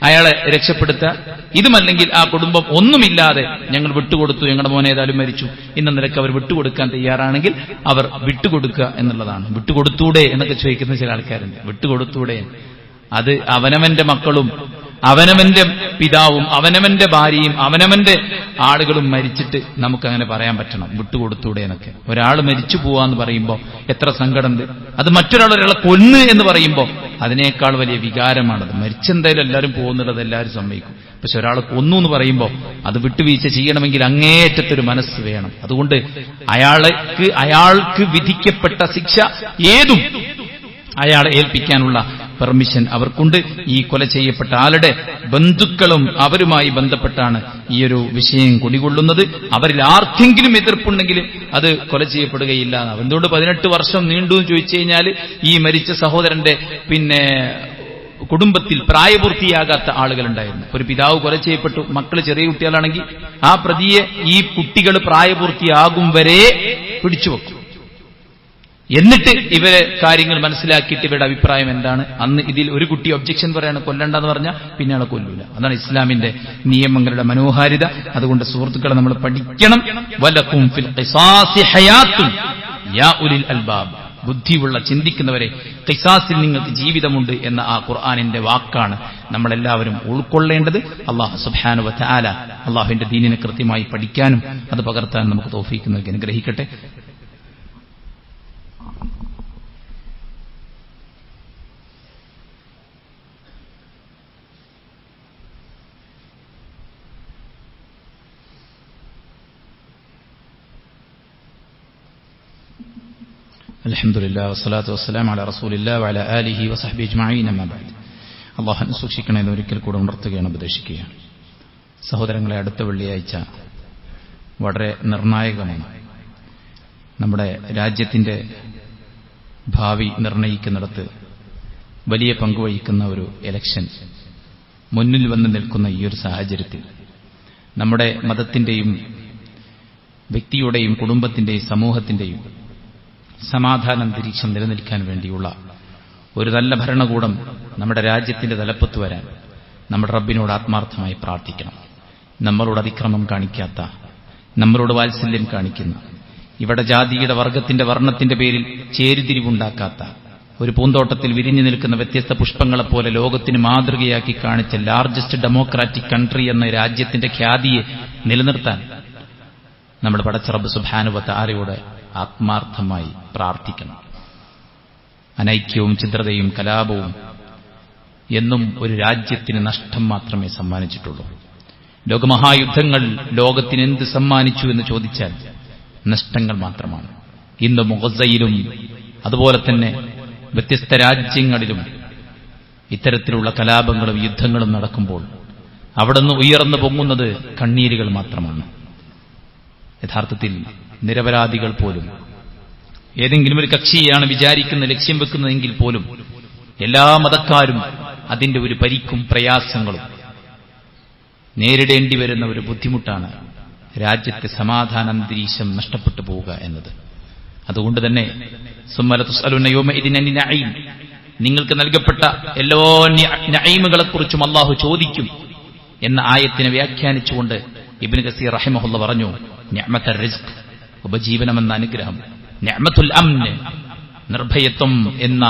അയാളെ രക്ഷപ്പെടുത്തുക. ഇതുമല്ലെങ്കിൽ ആ കുടുംബം ഒന്നുമില്ലാതെ ഞങ്ങൾ വിട്ടുകൊടുത്തു, ഞങ്ങളുടെ മോനെ ഏതായാലും മരിച്ചു എന്ന നിലക്ക് അവർ വിട്ടുകൊടുക്കാൻ തയ്യാറാണെങ്കിൽ അവർ വിട്ടുകൊടുക്കുക എന്നുള്ളതാണ്. വിട്ടുകൊടുത്തൂടെ എന്നൊക്കെ ചോദിക്കുന്ന ചില ആൾക്കാരുണ്ട്. വിട്ടുകൊടുത്തൂടെ? അത് അവനവന്റെ മക്കളും അവനവന്റെ പിതാവും അവനവന്റെ ഭാര്യയും അവനവന്റെ ആളുകളും മരിച്ചിട്ട് നമുക്കങ്ങനെ പറയാൻ പറ്റണം വിട്ടുകൊടുത്തൂടെ എന്നൊക്കെ. ഒരാൾ മരിച്ചു പോവാന്ന് പറയുമ്പോൾ എത്ര സങ്കടമുണ്ട്. അത് ഒരാളെ കൊന്ന് എന്ന് പറയുമ്പോൾ അതിനേക്കാൾ വലിയ വികാരമാണത്. മരിച്ചെന്തായാലും എല്ലാവരും പോകുന്നുള്ളത് എല്ലാവരും സമ്മതിക്കും. പക്ഷെ ഒരാളെ കൊന്നു എന്ന് പറയുമ്പോൾ അത് വിട്ടുവീഴ്ച ചെയ്യണമെങ്കിൽ അങ്ങേയറ്റത്തൊരു മനസ്സ് വേണം. അതുകൊണ്ട് അയാൾക്ക് വിധിക്കപ്പെട്ട ശിക്ഷ ഏതും അയാളെ ഏൽപ്പിക്കാനുള്ള പെർമിഷൻ അവർക്കുണ്ട്. ഈ കൊല ചെയ്യപ്പെട്ട ആളുടെ ബന്ധുക്കളും അവരുമായി ബന്ധപ്പെട്ടാണ് ഈ ഒരു വിഷയം കുടികൊള്ളുന്നത്. അവരിൽ ആർക്കെങ്കിലും എതിർപ്പുണ്ടെങ്കിൽ അത് കൊല ചെയ്യപ്പെടുകയില്ല. എന്തുകൊണ്ട് 18 വർഷം നീണ്ടു എന്ന് ചോദിച്ചു കഴിഞ്ഞാൽ ഈ മരിച്ച സഹോദരന്റെ കുടുംബത്തിൽ പ്രായപൂർത്തിയാകാത്ത ആളുകളുണ്ടായിരുന്നു. ഒരു പിതാവ് കൊല ചെയ്യപ്പെട്ടു, മക്കള് ചെറിയ കുട്ടികളാണെങ്കിൽ ആ പ്രതിയെ ഈ കുട്ടികൾ പ്രായപൂർത്തിയാകും വരെ പിടിച്ചുവെക്കും. എന്നിട്ട് ഇവരെ കാര്യങ്ങൾ മനസ്സിലാക്കിയിട്ട് ഇവരുടെ അഭിപ്രായം എന്താണ്. അന്ന് ഇതിൽ ഒരു കുട്ടി ഒബ്ജക്ഷൻ പറയാണ്, കൊല്ലണ്ടെന്ന് പറഞ്ഞാൽ പിന്നെ ആളെ കൊല്ലൂല. അതാണ് ഇസ്ലാമിന്റെ നിയമങ്ങളുടെ മനോഹാരിത. അതുകൊണ്ട് സുഹൃത്തുക്കളെ നമ്മൾ പഠിക്കണം. വലക്കും ഫിൽ ഖിസാസി ഹയാത്തുൻ യാ ഉലിൽ അൽബാബ്. ബുദ്ധിയുള്ള ചിന്തിക്കുന്നവരെ, ഖിസാസിൽ നിങ്ങൾക്ക് ജീവിതമുണ്ട് എന്ന ആ ഖുർആനിന്റെ വാക്കാണ് നമ്മളെല്ലാവരും ഉൾക്കൊള്ളേണ്ടത്. അല്ലാഹു സുബ്ഹാനഹു വ തആല അല്ലാഹുവിന്റെ ദീനിനെ കൃത്യമായി പഠിക്കാനും അത് പകർത്താനും നമുക്ക് തൗഫീഖ് നൽകി അനുഗ്രഹിക്കട്ടെ. അൽഹംദുലില്ലാ വസ്സലാത്തു വസ്സലാമു അലാ റസൂലില്ലാ വഅലാ ആലിഹി വസഹ്ബിഹി അജ്മഈൻ അമ്മാ ബഅദ്. അല്ലാഹുവിനെ സൂക്ഷിക്കണമെന്ന് ഒരിക്കൽ കൂടെ ഉണർത്തുകയാണ്, ഉപദേശിക്കുകയാണ്. സഹോദരങ്ങളെ, അടുത്ത വെള്ളിയാഴ്ച വളരെ നിർണായകമാണ്. നമ്മുടെ രാജ്യത്തിന്റെ ഭാവി നിർണയിക്കുന്നിടത്ത് വലിയ പങ്കുവഹിക്കുന്ന ഒരു ഇലക്ഷൻ മുന്നിൽ വന്ന് നിൽക്കുന്ന ഈ ഒരു സാഹചര്യത്തിൽ നമ്മുടെ മതത്തിന്റെയും വ്യക്തിയുടെയും കുടുംബത്തിന്റെയും സമൂഹത്തിന്റെയും സമാധാന അന്തരീക്ഷം നിലനിൽക്കാൻ വേണ്ടിയുള്ള ഒരു നല്ല ഭരണകൂടം നമ്മുടെ രാജ്യത്തിന്റെ തലപ്പത്ത് വരാൻ നമ്മുടെ റബ്ബിനോട് ആത്മാർത്ഥമായി പ്രാർത്ഥിക്കണം. നമ്മളോട് അതിക്രമം കാണിക്കാത്ത, നമ്മളോട് വാത്സല്യം കാണിക്കുന്ന, ഇവിടെ ജാതിയുടെ വർഗത്തിന്റെ വർണ്ണത്തിന്റെ പേരിൽ ചേരിതിരിവുണ്ടാക്കാത്ത, ഒരു പൂന്തോട്ടത്തിൽ വിരിഞ്ഞു നിൽക്കുന്ന വ്യത്യസ്ത പുഷ്പങ്ങളെപ്പോലെ ലോകത്തിന് മാതൃകയാക്കി കാണിച്ച ലാർജസ്റ്റ് ഡെമോക്രാറ്റിക് കൺട്രി എന്ന രാജ്യത്തിന്റെ ഖ്യാതിയെ നിലനിർത്താൻ നമ്മുടെ പടച്ച റബ്ബ് സുബ്ഹാനഹു വ തആലയോട് ആത്മാർത്ഥമായി പ്രാർത്ഥിക്കണം. അനൈക്യവും ഛിദ്രതയും കലാപവും എന്നും ഒരു രാജ്യത്തിന് നഷ്ടം മാത്രമേ സമ്മാനിച്ചിട്ടുള്ളൂ. ലോകമഹായുദ്ധങ്ങൾ ലോകത്തിന് എന്ത് സമ്മാനിച്ചു എന്ന് ചോദിച്ചാൽ നഷ്ടങ്ങൾ മാത്രമാണ്. ഇന്ന് മുഗസയിലും അതുപോലെ തന്നെ വ്യത്യസ്ത രാജ്യങ്ങളിലും ഇത്തരത്തിലുള്ള കലാപങ്ങളും യുദ്ധങ്ങളും നടക്കുമ്പോൾ അവിടുന്ന് ഉയർന്നു പൊങ്ങുന്നത് കണ്ണീരുകൾ മാത്രമാണ്. യഥാർത്ഥത്തിൽ നിരപരാധികൾ പോലും, ഏതെങ്കിലും ഒരു കക്ഷിയെയാണ് വിചാരിക്കുന്ന ലക്ഷ്യം വെക്കുന്നതെങ്കിൽ പോലും എല്ലാ മതക്കാരും അതിന്റെ ഒരു പരിക്കും പ്രയാസങ്ങളും നേരിടേണ്ടി വരുന്ന ഒരു ബുദ്ധിമുട്ടാണ് രാജ്യത്തെ സമാധാന അന്തരീക്ഷം നഷ്ടപ്പെട്ടു പോവുക എന്നത്. അതുകൊണ്ട് തന്നെ സുമ്മല തുസ്അലുന യൗമഇദിൻ അനി നഈം, നിങ്ങൾക്ക് നൽകപ്പെട്ട എല്ലാ നഈമുകളെക്കുറിച്ചും അല്ലാഹു ചോദിക്കും എന്ന ആയത്തിനെ വ്യാഖ്യാനിച്ചുകൊണ്ട് ഇബ്നു കസീർ റഹിമഹുള്ള പറഞ്ഞു, നിഅമത്തുർ റിസ്ക്, ഉപജീവനമെന്ന അനുഗ്രഹം, നിഅമത്തുൽ അംൻ, നിർഭയത്വം എന്ന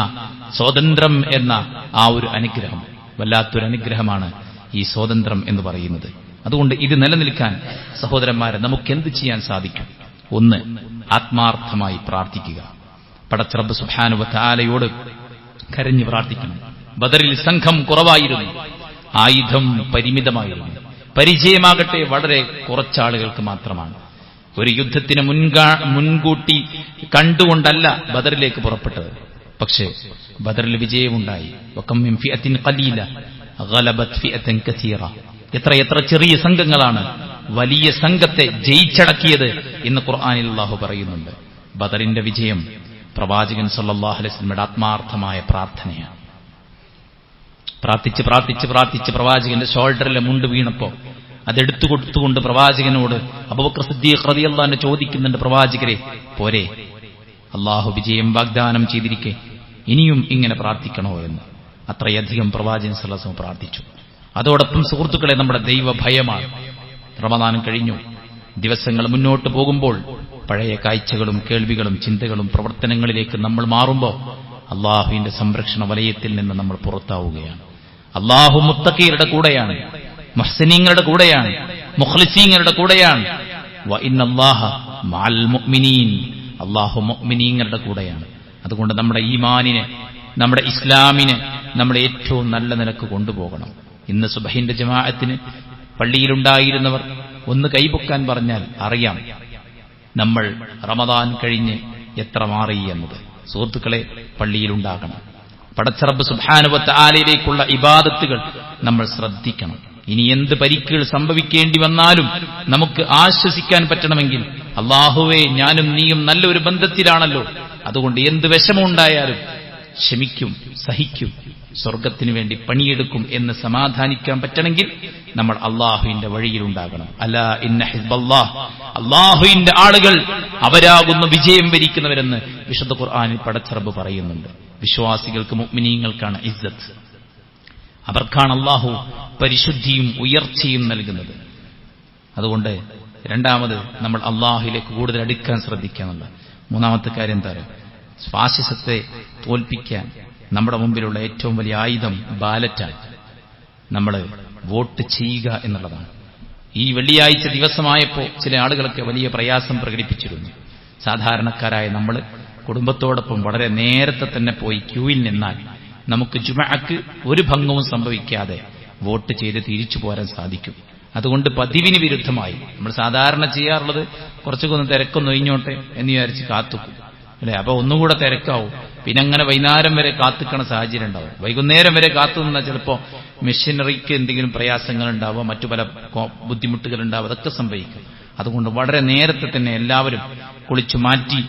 സ്വാതന്ത്ര്യം എന്ന ആ ഒരു അനുഗ്രഹം, വല്ലാത്തൊരു അനുഗ്രഹമാണ് ഈ സ്വാതന്ത്ര്യം എന്ന് പറയുന്നത്. അതുകൊണ്ട് ഇത് നിലനിൽക്കാൻ സഹോദരന്മാരെ നമുക്ക് എന്ത് ചെയ്യാൻ സാധിക്കും? ഒന്ന്, ആത്മാർത്ഥമായി പ്രാർത്ഥിക്കുക. പടച്ച റബ്ബ് സുബ്ഹാനഹു വ തആലയോട് കരഞ്ഞു പ്രാർത്ഥിക്കണം. ബദറിൽ സംഘം കുറവായിരുന്നു, ആയുധം പരിമിതമായിരുന്നു, പരിചയമാകട്ടെ വളരെ കുറച്ചാളുകൾക്ക് മാത്രമാണ്. ഒരു യുദ്ധത്തിന് മുൻകൂട്ടി കണ്ടുകൊണ്ടല്ല ബദറിലേക്ക് പുറപ്പെട്ടത്. പക്ഷേ ബദറിൽ വിജയമുണ്ടായി. വകം മിൻ ഫിഅത്തിൻ ഖലീല ഗലബത് ഫിഅതൻ കസീറ. എത്ര ചെറിയ സംഘങ്ങളാണ് വലിയ സംഘത്തെ ജയിച്ചടക്കിയത് എന്ന് ഖുർആനിൽ അല്ലാഹു പറയുന്നുണ്ട്. ബദറിന്റെ വിജയം പ്രവാചകൻ സല്ലല്ലാഹു അലൈഹി വസല്ലമയുടെ ആത്മാർത്ഥമായ പ്രാർത്ഥനയാണ്. പ്രാർത്ഥിച്ച് പ്രാർത്ഥിച്ച് പ്രാർത്ഥിച്ച് പ്രവാചകന്റെ ഷോൾഡറിലെ മുണ്ട് വീണപ്പോ അതെടുത്തു കൊടുത്തുകൊണ്ട് പ്രവാചകനോട് അബൂബക്കർ സിദ്ദീഖ് റളിയല്ലാഹു അൻഹു ചോദിക്കുന്നുണ്ട്, പ്രവാചകരെ പോരെ, അല്ലാഹു വിജയം വാഗ്ദാനം ചെയ്തിരിക്കെ ഇനിയും ഇങ്ങനെ പ്രാർത്ഥിക്കണോ എന്ന്. അത്രയധികം പ്രവാചകൻ സല്ലല്ലാഹു അലൈഹി വസല്ലം പ്രാർത്ഥിച്ചു. അതോടൊപ്പം സുഹൃത്തുക്കളെ, നമ്മുടെ ദൈവഭയമാണ്. റമദാൻ കഴിഞ്ഞു, ദിവസങ്ങൾ മുന്നോട്ട് പോകുമ്പോൾ പഴയ കാഴ്ചകളും കേൾവികളും ചിന്തകളും പ്രവർത്തനങ്ങളിലേക്ക് നമ്മൾ മാറുമ്പോൾ അള്ളാഹുവിന്റെ സംരക്ഷണ വലയത്തിൽ നിന്ന് നമ്മൾ പുറത്താവുകയാണ്. അള്ളാഹു മുത്തഖീങ്ങളുടെ കൂടെയാണ്, മുഹ്സിനീങ്ങളുടെ കൂടെയാണ്, മുഖ്ലിസീങ്ങളുടെ കൂടെയാണ്. വ ഇന്നല്ലാഹ മഅൽ മുഅ്മിനീൻ, അള്ളാഹു മുഅ്മിനീങ്ങളുടെ കൂടെയാണ്. അതുകൊണ്ട് നമ്മുടെ ഈമാനിനെ, നമ്മുടെ ഇസ്ലാമിനെ നമ്മൾ ഏറ്റവും നല്ല നിലക്ക് കൊണ്ടുപോകണം. ഇന്ന് സുബഹിന്റെ ജമാഅത്തിന് പള്ളിയിലുണ്ടായിരുന്നവർ ഒന്ന് കൈപൊക്കാൻ പറഞ്ഞാൽ അറിയാം നമ്മൾ റമദാൻ കഴിഞ്ഞ് എത്ര മാറി എന്നത്. സുഹൃത്തുക്കളെ, പള്ളിയിലുണ്ടാകണം. പടച്ച റബ്ബ് സുബ്ഹാനഹു വ തആലയിലേക്കുള്ള ഇബാദത്തുകൾ നമ്മൾ ശ്രദ്ധിക്കണം. ഇനി എന്ത് പരിക്കുകൾ സംഭവിക്കേണ്ടി വന്നാലും നമുക്ക് ആശ്വസിക്കാൻ പറ്റണമെങ്കിൽ, അല്ലാഹുവേ, ഞാനും നീയും നല്ലൊരു ബന്ധത്തിലാണല്ലോ, അതുകൊണ്ട് എന്ത് വിഷമമുണ്ടായാലും ക്ഷമിക്കും, സഹിക്കും, സ്വർഗത്തിനു വേണ്ടി പണിയെടുക്കും എന്ന് സമാധാനിക്കാൻ പറ്റണമെങ്കിൽ നമ്മൾ അള്ളാഹുവിന്റെ വഴിയിലുണ്ടാകണം. അലാ ഇന്ന ഹിസ്ബല്ലാഹ്, അള്ളാഹുവിന്റെ ആളുകൾ അവരാകുന്ന വിജയം വരിക്കുന്നവരെന്ന് വിശുദ്ധ ഖുർആനിൽ പടച്ച റബ്ബ് പറയുന്നുണ്ട്. വിശ്വാസികൾക്ക്, മുഅ്മിനീങ്ങൾക്കാണ് ഇസ്സത്ത്, അവർക്കാണ് അള്ളാഹു പരിശുദ്ധിയും ഉയർച്ചയും നൽകുന്നത്. അതുകൊണ്ട് രണ്ടാമത് നമ്മൾ അള്ളാഹുവിലേക്ക് കൂടുതൽ അടുക്കാൻ ശ്രദ്ധിക്കാനുള്ള. മൂന്നാമത്തെ കാര്യം എന്താ പറയുക? ഫാസിസത്തെ തോൽപ്പിക്കാൻ നമ്മുടെ മുമ്പിലുള്ള ഏറ്റവും വലിയ ആയുധം ബാലറ്റാണ്. നമ്മൾ വോട്ട് ചെയ്യുക എന്നുള്ളതാണ്. ഈ വെള്ളിയാഴ്ച ദിവസമായപ്പോൾ ചില ആളുകളൊക്കെ വലിയ പ്രയാസം പ്രകടിപ്പിച്ചിരുന്നു. സാധാരണക്കാരായ നമ്മൾ കുടുംബത്തോടൊപ്പം വളരെ നേരത്തെ തന്നെ പോയി ക്യൂവിൽ നിന്നാൽ നമുക്ക് ജുമഅക്ക് ഒരു ഭംഗവും സംഭവിക്കാതെ വോട്ട് ചെയ്ത് തിരിച്ചു പോരാൻ സാധിക്കും. അതുകൊണ്ട് പതിവിന് വിരുദ്ധമായി നമ്മൾ സാധാരണ ചെയ്യാറുള്ളത് കുറച്ചൊക്കെ ഒന്ന് തിരക്കൊന്ന് ഒഴിഞ്ഞോട്ടെ എന്ന് വിചാരിച്ച് കാത്തുക്കും. അല്ലെ? അപ്പൊ ഒന്നുകൂടെ തിരക്കാവും. പിന്നെ അങ്ങനെ വൈകുന്നേരം വരെ കാത്തുക്കണ സാഹചര്യം ഉണ്ടാവും. വൈകുന്നേരം വരെ കാത്തു നിന്നാൽ ചിലപ്പോൾ മെഷീനറിക്ക് എന്തെങ്കിലും പ്രയാസങ്ങൾ ഉണ്ടാവുക, മറ്റു പല ബുദ്ധിമുട്ടുകൾ ഉണ്ടാവുക, അതൊക്കെ സംഭവിക്കും. അതുകൊണ്ട് വളരെ നേരത്തെ തന്നെ എല്ലാവരും കുളിച്ചു മാറ്റി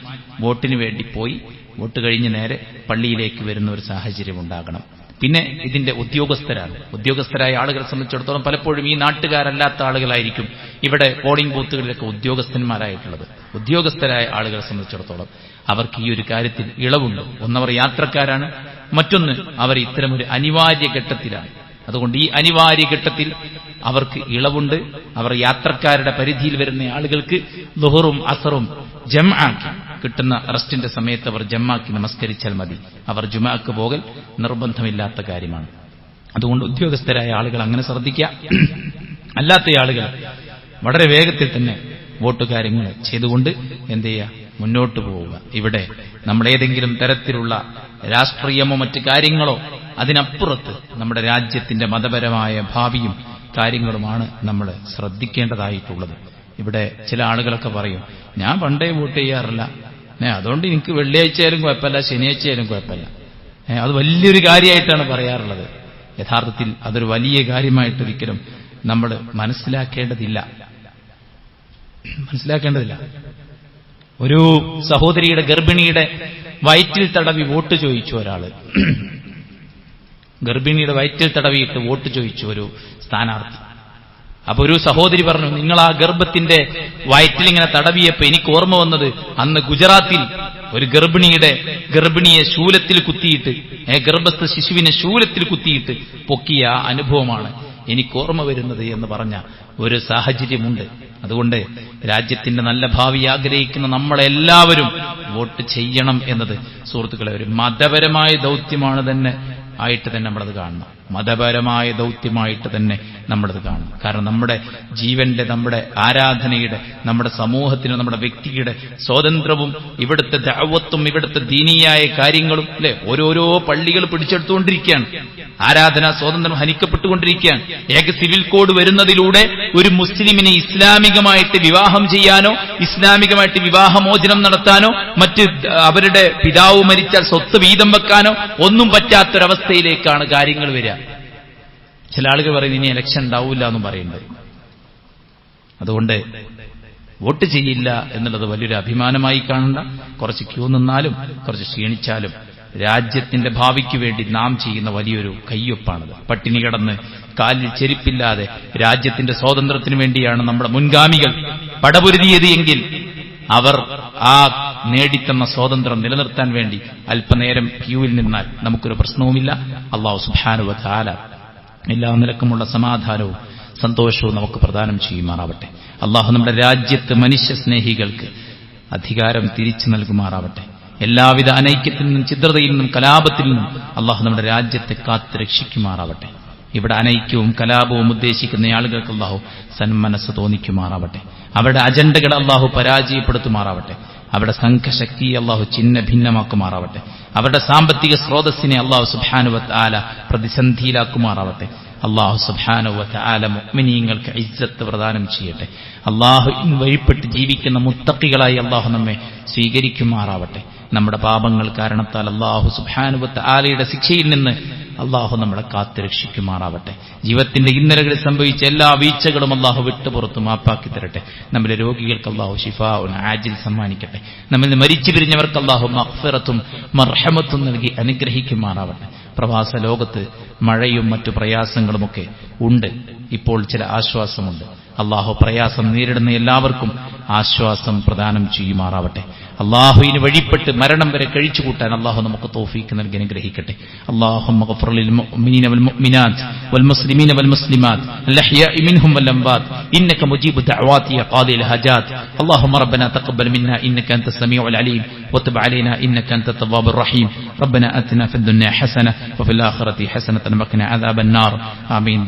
വോട്ടിന് വേണ്ടി പോയി വോട്ട് കഴിഞ്ഞ് നേരെ പള്ളിയിലേക്ക് വരുന്ന ഒരു സാഹചര്യം ഉണ്ടാകണം. പിന്നെ ഇതിന്റെ ഉദ്യോഗസ്ഥരായ ആളുകളെ സംബന്ധിച്ചിടത്തോളം പലപ്പോഴും ഈ നാട്ടുകാരല്ലാത്ത ആളുകളായിരിക്കും ഇവിടെ പോളിംഗ് ബൂത്തുകളിലൊക്കെ ഉദ്യോഗസ്ഥന്മാരായിട്ടുള്ളത്. ഉദ്യോഗസ്ഥരായ ആളുകളെ സംബന്ധിച്ചിടത്തോളം അവർക്ക് ഈ ഒരു കാര്യത്തിൽ ഇളവുണ്ട്. ഒന്നവർ യാത്രക്കാരാണ്, മറ്റൊന്ന് അവർ ഇത്തരമൊരു അനിവാര്യ ഘട്ടത്തിലാണ്. അതുകൊണ്ട് ഈ അനിവാര്യ ഘട്ടത്തിൽ അവർക്ക് ഇളവുണ്ട്. അവർ യാത്രക്കാരുടെ പരിധിയിൽ വരുന്ന ആളുകൾക്ക് ളുഹറും അസറും ജംആക്കി കിട്ടുന്ന റെസ്റ്റിന്റെ സമയത്ത് അവർ ജംആക്കി നമസ്കരിച്ചാൽ മതി. അവർ ജുമഅക്ക് പോകൽ നിർബന്ധമില്ലാത്ത കാര്യമാണ്. അതുകൊണ്ട് ഉദ്യോഗസ്ഥരായ ആളുകൾ അങ്ങനെ ശ്രദ്ധിക്കുക. അല്ലാത്ത ആളുകൾ വളരെ വേഗത്തിൽ തന്നെ വോട്ട് കാര്യങ്ങൾ ചെയ്തുകൊണ്ട് എന്ത് ചെയ്യുക, മുന്നോട്ട് പോവുക. ഇവിടെ നമ്മളേതെങ്കിലും തരത്തിലുള്ള രാഷ്ട്രീയമോ മറ്റു കാര്യങ്ങളോ അതിനപ്പുറത്ത് നമ്മുടെ രാജ്യത്തിന്റെ മതപരമായ ഭാവിയും കാര്യങ്ങളുമാണ് നമ്മൾ ശ്രദ്ധിക്കേണ്ടതായിട്ടുള്ളത്. ഇവിടെ ചില ആളുകളൊക്കെ പറയും, ഞാൻ പണ്ടേ വോട്ട് ചെയ്യാറില്ല, അതുകൊണ്ട് എനിക്ക് വെള്ളിയാഴ്ചയായാലും കുഴപ്പമില്ല, ശനിയാഴ്ചയായാലും കുഴപ്പമില്ല. അത് വലിയൊരു കാര്യമായിട്ടാണ് പറയാറുള്ളത്. യഥാർത്ഥത്തിൽ അതൊരു വലിയ കാര്യമായിട്ടൊരിക്കലും നമ്മൾ മനസ്സിലാക്കേണ്ടതില്ല. ഒരു സഹോദരിയുടെ ഗർഭിണിയുടെ വയറ്റിൽ തടവി വോട്ട് ചോദിച്ചു ഒരാള്. ഗർഭിണിയുടെ വയറ്റിൽ തടവിയിട്ട് വോട്ട് ചോദിച്ചു ഒരു സ്ഥാനാർത്ഥി. അപ്പൊ ഒരു സഹോദരി പറഞ്ഞു, നിങ്ങൾ ആ ഗർഭത്തിന്റെ വയറ്റിലിങ്ങനെ തടവിയപ്പോ എനിക്ക് ഓർമ്മ വന്നത് അന്ന് ഗുജറാത്തിൽ ഒരു ഗർഭിണിയെ ശൂലത്തിൽ കുത്തിയിട്ട്, ഗർഭസ്ഥ ശിശുവിനെ ശൂലത്തിൽ കുത്തിയിട്ട് പൊക്കിയ ആ അനുഭവമാണ് എനിക്ക് ഓർമ്മ വരുന്നത് എന്ന് പറഞ്ഞ ഒരു സാഹചര്യമുണ്ട്. അതുകൊണ്ട് രാജ്യത്തിന്റെ നല്ല ഭാവി ആഗ്രഹിക്കുന്ന നമ്മളെല്ലാവരും വോട്ട് ചെയ്യണം എന്നത് സുഹൃത്തുക്കളെ ഒരു മതപരമായ ദൗത്യമാണ് തന്നെ ആയിട്ട് തന്നെ നമ്മളത് കാണണം. മതപരമായ ദൗത്യമായിട്ട് തന്നെ നമ്മളത് കാണണം. കാരണം നമ്മുടെ ജീവന്റെ, നമ്മുടെ ആരാധനയുടെ, നമ്മുടെ സമൂഹത്തിന്, നമ്മുടെ വ്യക്തിയുടെ സ്വാതന്ത്ര്യവും ഇവിടുത്തെ ദഅവത്തും ഇവിടുത്തെ ദീനീയായ കാര്യങ്ങളും അല്ലെ ഓരോരോ പള്ളികൾ പിടിച്ചെടുത്തുകൊണ്ടിരിക്കുകയാണ്. ആരാധനാ സ്വാതന്ത്ര്യം ഹനിക്കപ്പെട്ടുകൊണ്ടിരിക്കുകയാണ്. ഏക സിവിൽ കോഡ് വരുന്നതിലൂടെ ഒരു മുസ്ലിമിനെ ഇസ്ലാമികമായിട്ട് വിവാഹം ചെയ്യാനോ ഇസ്ലാമികമായിട്ട് വിവാഹമോചനം നടത്താനോ മറ്റ് അവരുടെ പിതാവ് മരിച്ചാൽ സ്വത്ത് വീതം വെക്കാനോ ഒന്നും പറ്റാത്തൊരവസ്ഥയിലേക്കാണ് കാര്യങ്ങൾ വരിക. ചില ആളുകൾ പറയും ഇനി ഇലക്ഷൻ ഉണ്ടാവില്ല എന്നും പറയുന്നത്. അതുകൊണ്ട് വോട്ട് ചെയ്യില്ല എന്നുള്ളത് വലിയൊരു അഭിമാനമായി കാണണ്ട. കുറച്ച് ക്യൂ നിന്നാലും കുറച്ച് ക്ഷീണിച്ചാലും രാജ്യത്തിന്റെ ഭാവിക്ക് വേണ്ടി നാം ചെയ്യുന്ന വലിയൊരു കയ്യൊപ്പാണത്. പട്ടിണി കിടന്ന് കാലിൽ ചെരുപ്പില്ലാതെ രാജ്യത്തിന്റെ സ്വാതന്ത്ര്യത്തിന് വേണ്ടിയാണ് നമ്മുടെ മുൻഗാമികൾ പടപൊരുതിയത് എങ്കിൽ അവർ ആ നേടിത്തന്ന സ്വാതന്ത്ര്യം നിലനിർത്താൻ വേണ്ടി അല്പനേരം ക്യൂവിൽ നിന്നാൽ നമുക്കൊരു പ്രശ്നവുമില്ല. അല്ലാഹു സുബ്ഹാനഹു വ തആല എല്ലാ നിലക്കുമുള്ള സമാധാനവും സന്തോഷവും നമുക്ക് പ്രദാനം ചെയ്യുമാറാവട്ടെ. അല്ലാഹു നമ്മുടെ രാജ്യത്ത് മനുഷ്യ സ്നേഹികൾക്ക് അധികാരം തിരിച്ചു നൽകുമാറാവട്ടെ. എല്ലാവിധ അനൈക്യത്തിൽ നിന്നും ഛിദ്രതയിൽ നിന്നും കലാപത്തിൽ നിന്നും അല്ലാഹു നമ്മുടെ രാജ്യത്തെ കാത്ത് രക്ഷിക്കുമാറാവട്ടെ. ഇവിടെ അനൈക്യവും കലാപവും ഉദ്ദേശിക്കുന്ന ആളുകൾക്ക് അല്ലാഹു സന്മനസ് തോന്നിക്കുമാറാവട്ടെ. അവരുടെ അജണ്ടകൾ അല്ലാഹു പരാജയപ്പെടുത്തുമാറാവട്ടെ. അവരുടെ സംഘശക്തിയെ അല്ലാഹു ചിന്ന ഭിന്നമാക്കുമാറാവട്ടെ. അവരുടെ സാമ്പത്തിക സ്രോതസ്സിനെ അല്ലാഹു സുബ്ഹാനഹു വ തആല പ്രതിസന്ധിയിലാക്കുമാറാവട്ടെ. അല്ലാഹു സുബ്ഹാനഹു വ തആല മുഅ്മിനീങ്ങൾക്ക് ഇസ്സത്ത് പ്രദാനം ചെയ്യട്ടെ. അല്ലാഹുവിൻ വഴിപ്പെട്ട് ജീവിക്കുന്ന മുത്തഖികളായി അല്ലാഹു നമ്മെ സ്വീകരിക്കുമാറാവട്ടെ. നമ്മുടെ പാപങ്ങൾ കാരണത്താൽ അല്ലാഹു സുബ്ഹാനഹു വ തആലയുടെ ശിക്ഷയിൽ നിന്ന് അല്ലാഹു നമ്മളെ കാത്ത് രക്ഷിക്കുമാറാവട്ടെ. ജീവിതത്തിന്റെ ഇന്നലകളിൽ സംഭവിച്ച എല്ലാ വീഴ്ചകളും അല്ലാഹു വിട്ടുപുറത്ത് മാപ്പാക്കി തരട്ടെ. നമ്മുടെ രോഗികൾക്ക് അല്ലാഹു ശിഫാഉൻ ആജിൽ സമ്മാനിക്കട്ടെ. നമ്മിൽ മരിച്ചു പിരിഞ്ഞവർക്ക് അല്ലാഹു മഗ്ഫിറത്തും മർഹമത്തും നൽകി അനുഗ്രഹിക്കുമാറാവട്ടെ. പ്രവാസ ലോകത്ത് മഴയും മറ്റു പ്രയാസങ്ങളുമൊക്കെ ഉണ്ട്. ഇപ്പോൾ ചില ആശ്വാസമുണ്ട്. അല്ലാഹു പ്രയാസം നേരിടുന്ന എല്ലാവർക്കും ആശ്വാസം പ്രദാനം ചെയ്യുമാറാവട്ടെ. അല്ലാഹുവിന് വഴിപ്പെട്ട് മരണം വരെ കഴിച്ചുകൂട്ടാൻ അല്ലാഹു നമുക്ക് തൗഫീഖ് നൽകി അനുഗ്രഹിക്കട്ടെ. അല്ലാഹുമ്മ ഗഫർ ലിൽ മുഅ്മിനീന വൽ മുഅ്മിനാത്ത് വൽ മുസ്ലിമീന വൽ മുസ്ലിമാത്ത് അൽഅഹ്യാഇ മിൻഹും വൽ അംവാത് ഇന്നക മുജീബു ദഅവാതി യാ ഖാദിൽ ഹജാത്ത്. അല്ലാഹുമ്മ റബ്ബനാ തഖബ്ബൽ മിന്നാ ഇന്നക അൻത സമീഉൽ അലീം വതുബ് അലൈനാ ഇന്നക അൻത തവ്വാബുർ റഹീം. റബ്ബനാ ആതിനാ ഫിദ് ദുനിയ ഹസന വഫിൽ ആഖിറതി ഹസനതൻ വഖിനാ അദാബൻ നാർ. ആമീൻ.